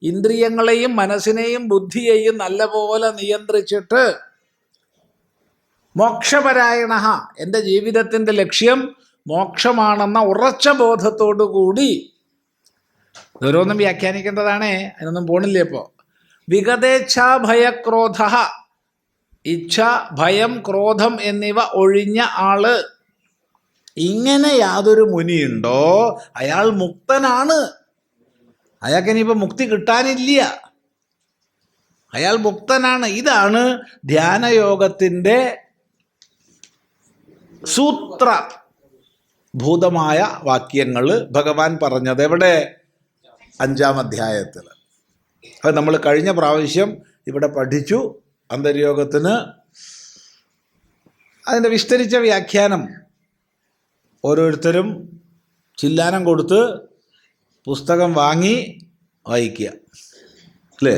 ഇന്ദ്രിയങ്ങളെയും മനസ്സിനെയും ബുദ്ധിയെയും നല്ലപോലെ നിയന്ത്രിച്ചിട്ട്. മോക്ഷപരായണ, എൻ്റെ ജീവിതത്തിൻ്റെ ലക്ഷ്യം മോക്ഷമാണെന്ന ഉറച്ച ബോധത്തോടു കൂടി. ഓരോന്നും വ്യാഖ്യാനിക്കേണ്ടതാണേ, അതിനൊന്നും പോണില്ലേ ഇപ്പോൾ. വിഗതേച്ഛാ ഭയക്രോധ, ഇച്ഛ, ഭയം, ക്രോധം എന്നിവ ഒഴിഞ്ഞ ആള്. ഇങ്ങനെ യാതൊരു മുനിയുണ്ടോ അയാൾ മുക്തനാണ്. അയാൾക്കിനിപ്പോൾ മുക്തി കിട്ടാനില്ല, അയാൾ മുക്തനാണ്. ഇതാണ് ധ്യാനയോഗത്തിൻ്റെ സൂത്രഭൂതമായ വാക്യങ്ങൾ ഭഗവാൻ പറഞ്ഞത്. എവിടെ? 5-ാം അധ്യായത്തിൽ. അത് നമ്മൾ കഴിഞ്ഞ പ്രാവശ്യം ഇവിടെ പഠിച്ചു. അന്തര്യോഗത്തിന് അതിൻ്റെ വിസ്തരിച്ച വ്യാഖ്യാനം ഓരോരുത്തരും ചില്ലാനം കൊടുത്ത് പുസ്തകം വാങ്ങി വായിക്കുക, അല്ലേ?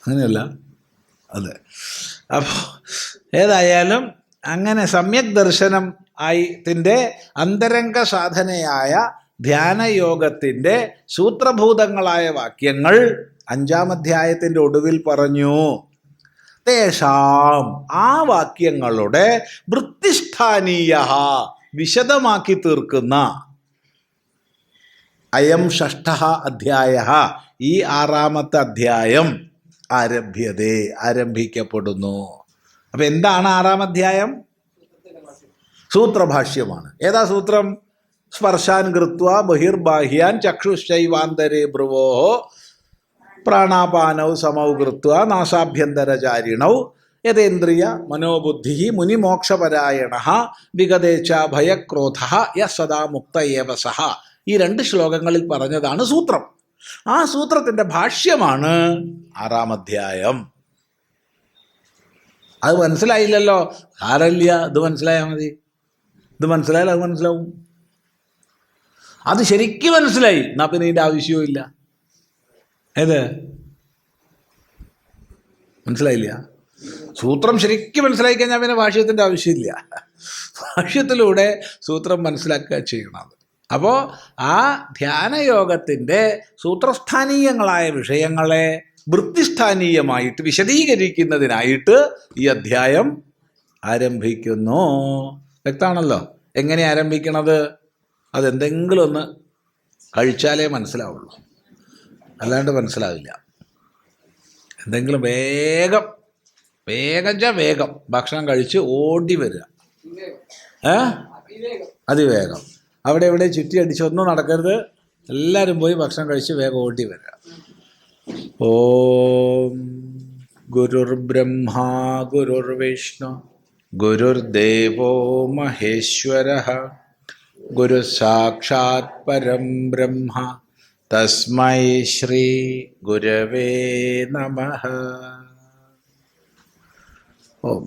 അങ്ങനെയല്ല, അതെ. അപ്പോൾ ഏതായാലും അങ്ങനെ സമ്യക് ദർശനം ആയതിൻ്റെ അന്തരംഗ സാധനയായ ധ്യാനയോഗത്തിൻ്റെ സൂത്രഭൂതങ്ങളായ വാക്യങ്ങൾ 5-ാം അധ്യായത്തിൻ്റെ ഒടുവിൽ പറഞ്ഞു. തേഷാം, ആ വാക്യങ്ങളുടെ വൃത്തിസ്ഥാനീയ, വിശദമാക്കി തീർക്കുന്ന. അയം 6-ഠ അധ്യായ, ഈ 6-ാമത്തെ അധ്യായം ആരഭ്യതേ, ആരംഭിക്കപ്പെടുന്നു. അപ്പം എന്താണ് 6-ാം അധ്യായം? സൂത്രഭാഷ്യമാണ്. ഏതാ സൂത്രം? സ്പർശാൻ കൃത്വ ബഹിർബാഹ്യാൻ ചക്ഷുശ്ചൈവാന്തരേ ഭ്രുവോ പ്രാണാപാനൗ സമൗ കൃത്വ നാസാഭ്യന്തരചാരിണൗ യതേന്ദ്രിയ മനോബുദ്ധി മുനിമോക്ഷപരായണ വിഗതേച്ഛ ഭയക്രോധ യ സദാ മുക്ത ഏവ സഹ. ഈ 2 ശ്ലോകങ്ങളിൽ പറഞ്ഞതാണ് സൂത്രം. ആ സൂത്രത്തിൻ്റെ ഭാഷ്യമാണ് 6-ാം അധ്യായം. അത് മനസ്സിലായില്ലല്ലോ, സാരമില്ല, ഇത് മനസ്സിലായാൽ മതി. ഇത് മനസ്സിലായാൽ അത് മനസ്സിലാവും. അത് ശരിക്കും മനസ്സിലായി, എന്നാൽ പിന്നെ ഇതിൻ്റെ ആവശ്യവും ഇല്ല. ഏത് മനസ്സിലായില്ല? സൂത്രം ശരിക്കും മനസ്സിലാക്കി കഴിഞ്ഞാൽ പിന്നെ ഭാഷ്യത്തിൻ്റെ ആവശ്യമില്ല. ഭാഷ്യത്തിലൂടെ സൂത്രം മനസ്സിലാക്കുക ചെയ്യണം. അപ്പോൾ ആ ധ്യാനയോഗത്തിൻ്റെ സൂത്രസ്ഥാനീയങ്ങളായ വിഷയങ്ങളെ വൃത്തിസ്ഥാനീയമായിട്ട് വിശദീകരിക്കുന്നതിനായിട്ട് ഈ അധ്യായം ആരംഭിക്കുന്നു. വ്യക്തമാണല്ലോ എങ്ങനെ ആരംഭിക്കണത്? അതെന്തെങ്കിലും ഒന്ന് കഴിച്ചാലേ മനസ്സിലാവുള്ളൂ, അല്ലാണ്ട് മനസ്സിലാവില്ല. എന്തെങ്കിലും വേഗം ഭക്ഷണം കഴിച്ച് ഓടി വരിക, അതിവേഗം. അവിടെ എവിടെ ചുറ്റി അടിച്ചൊന്നും നടക്കരുത്, എല്ലാവരും പോയി ഭക്ഷണം കഴിച്ച് വേഗം ഓടി വരിക. ഓം ഗുരുർബ്രഹ്മ ഗുരുർവിഷ്ണു ഗുരുർദേവോ മഹേശ്വരഃ ഗുരു സാക്ഷാത് പരം ബ്രഹ്മ തസ്മൈ ശ്രീ ഗുരവേ നമഃ. ഓം.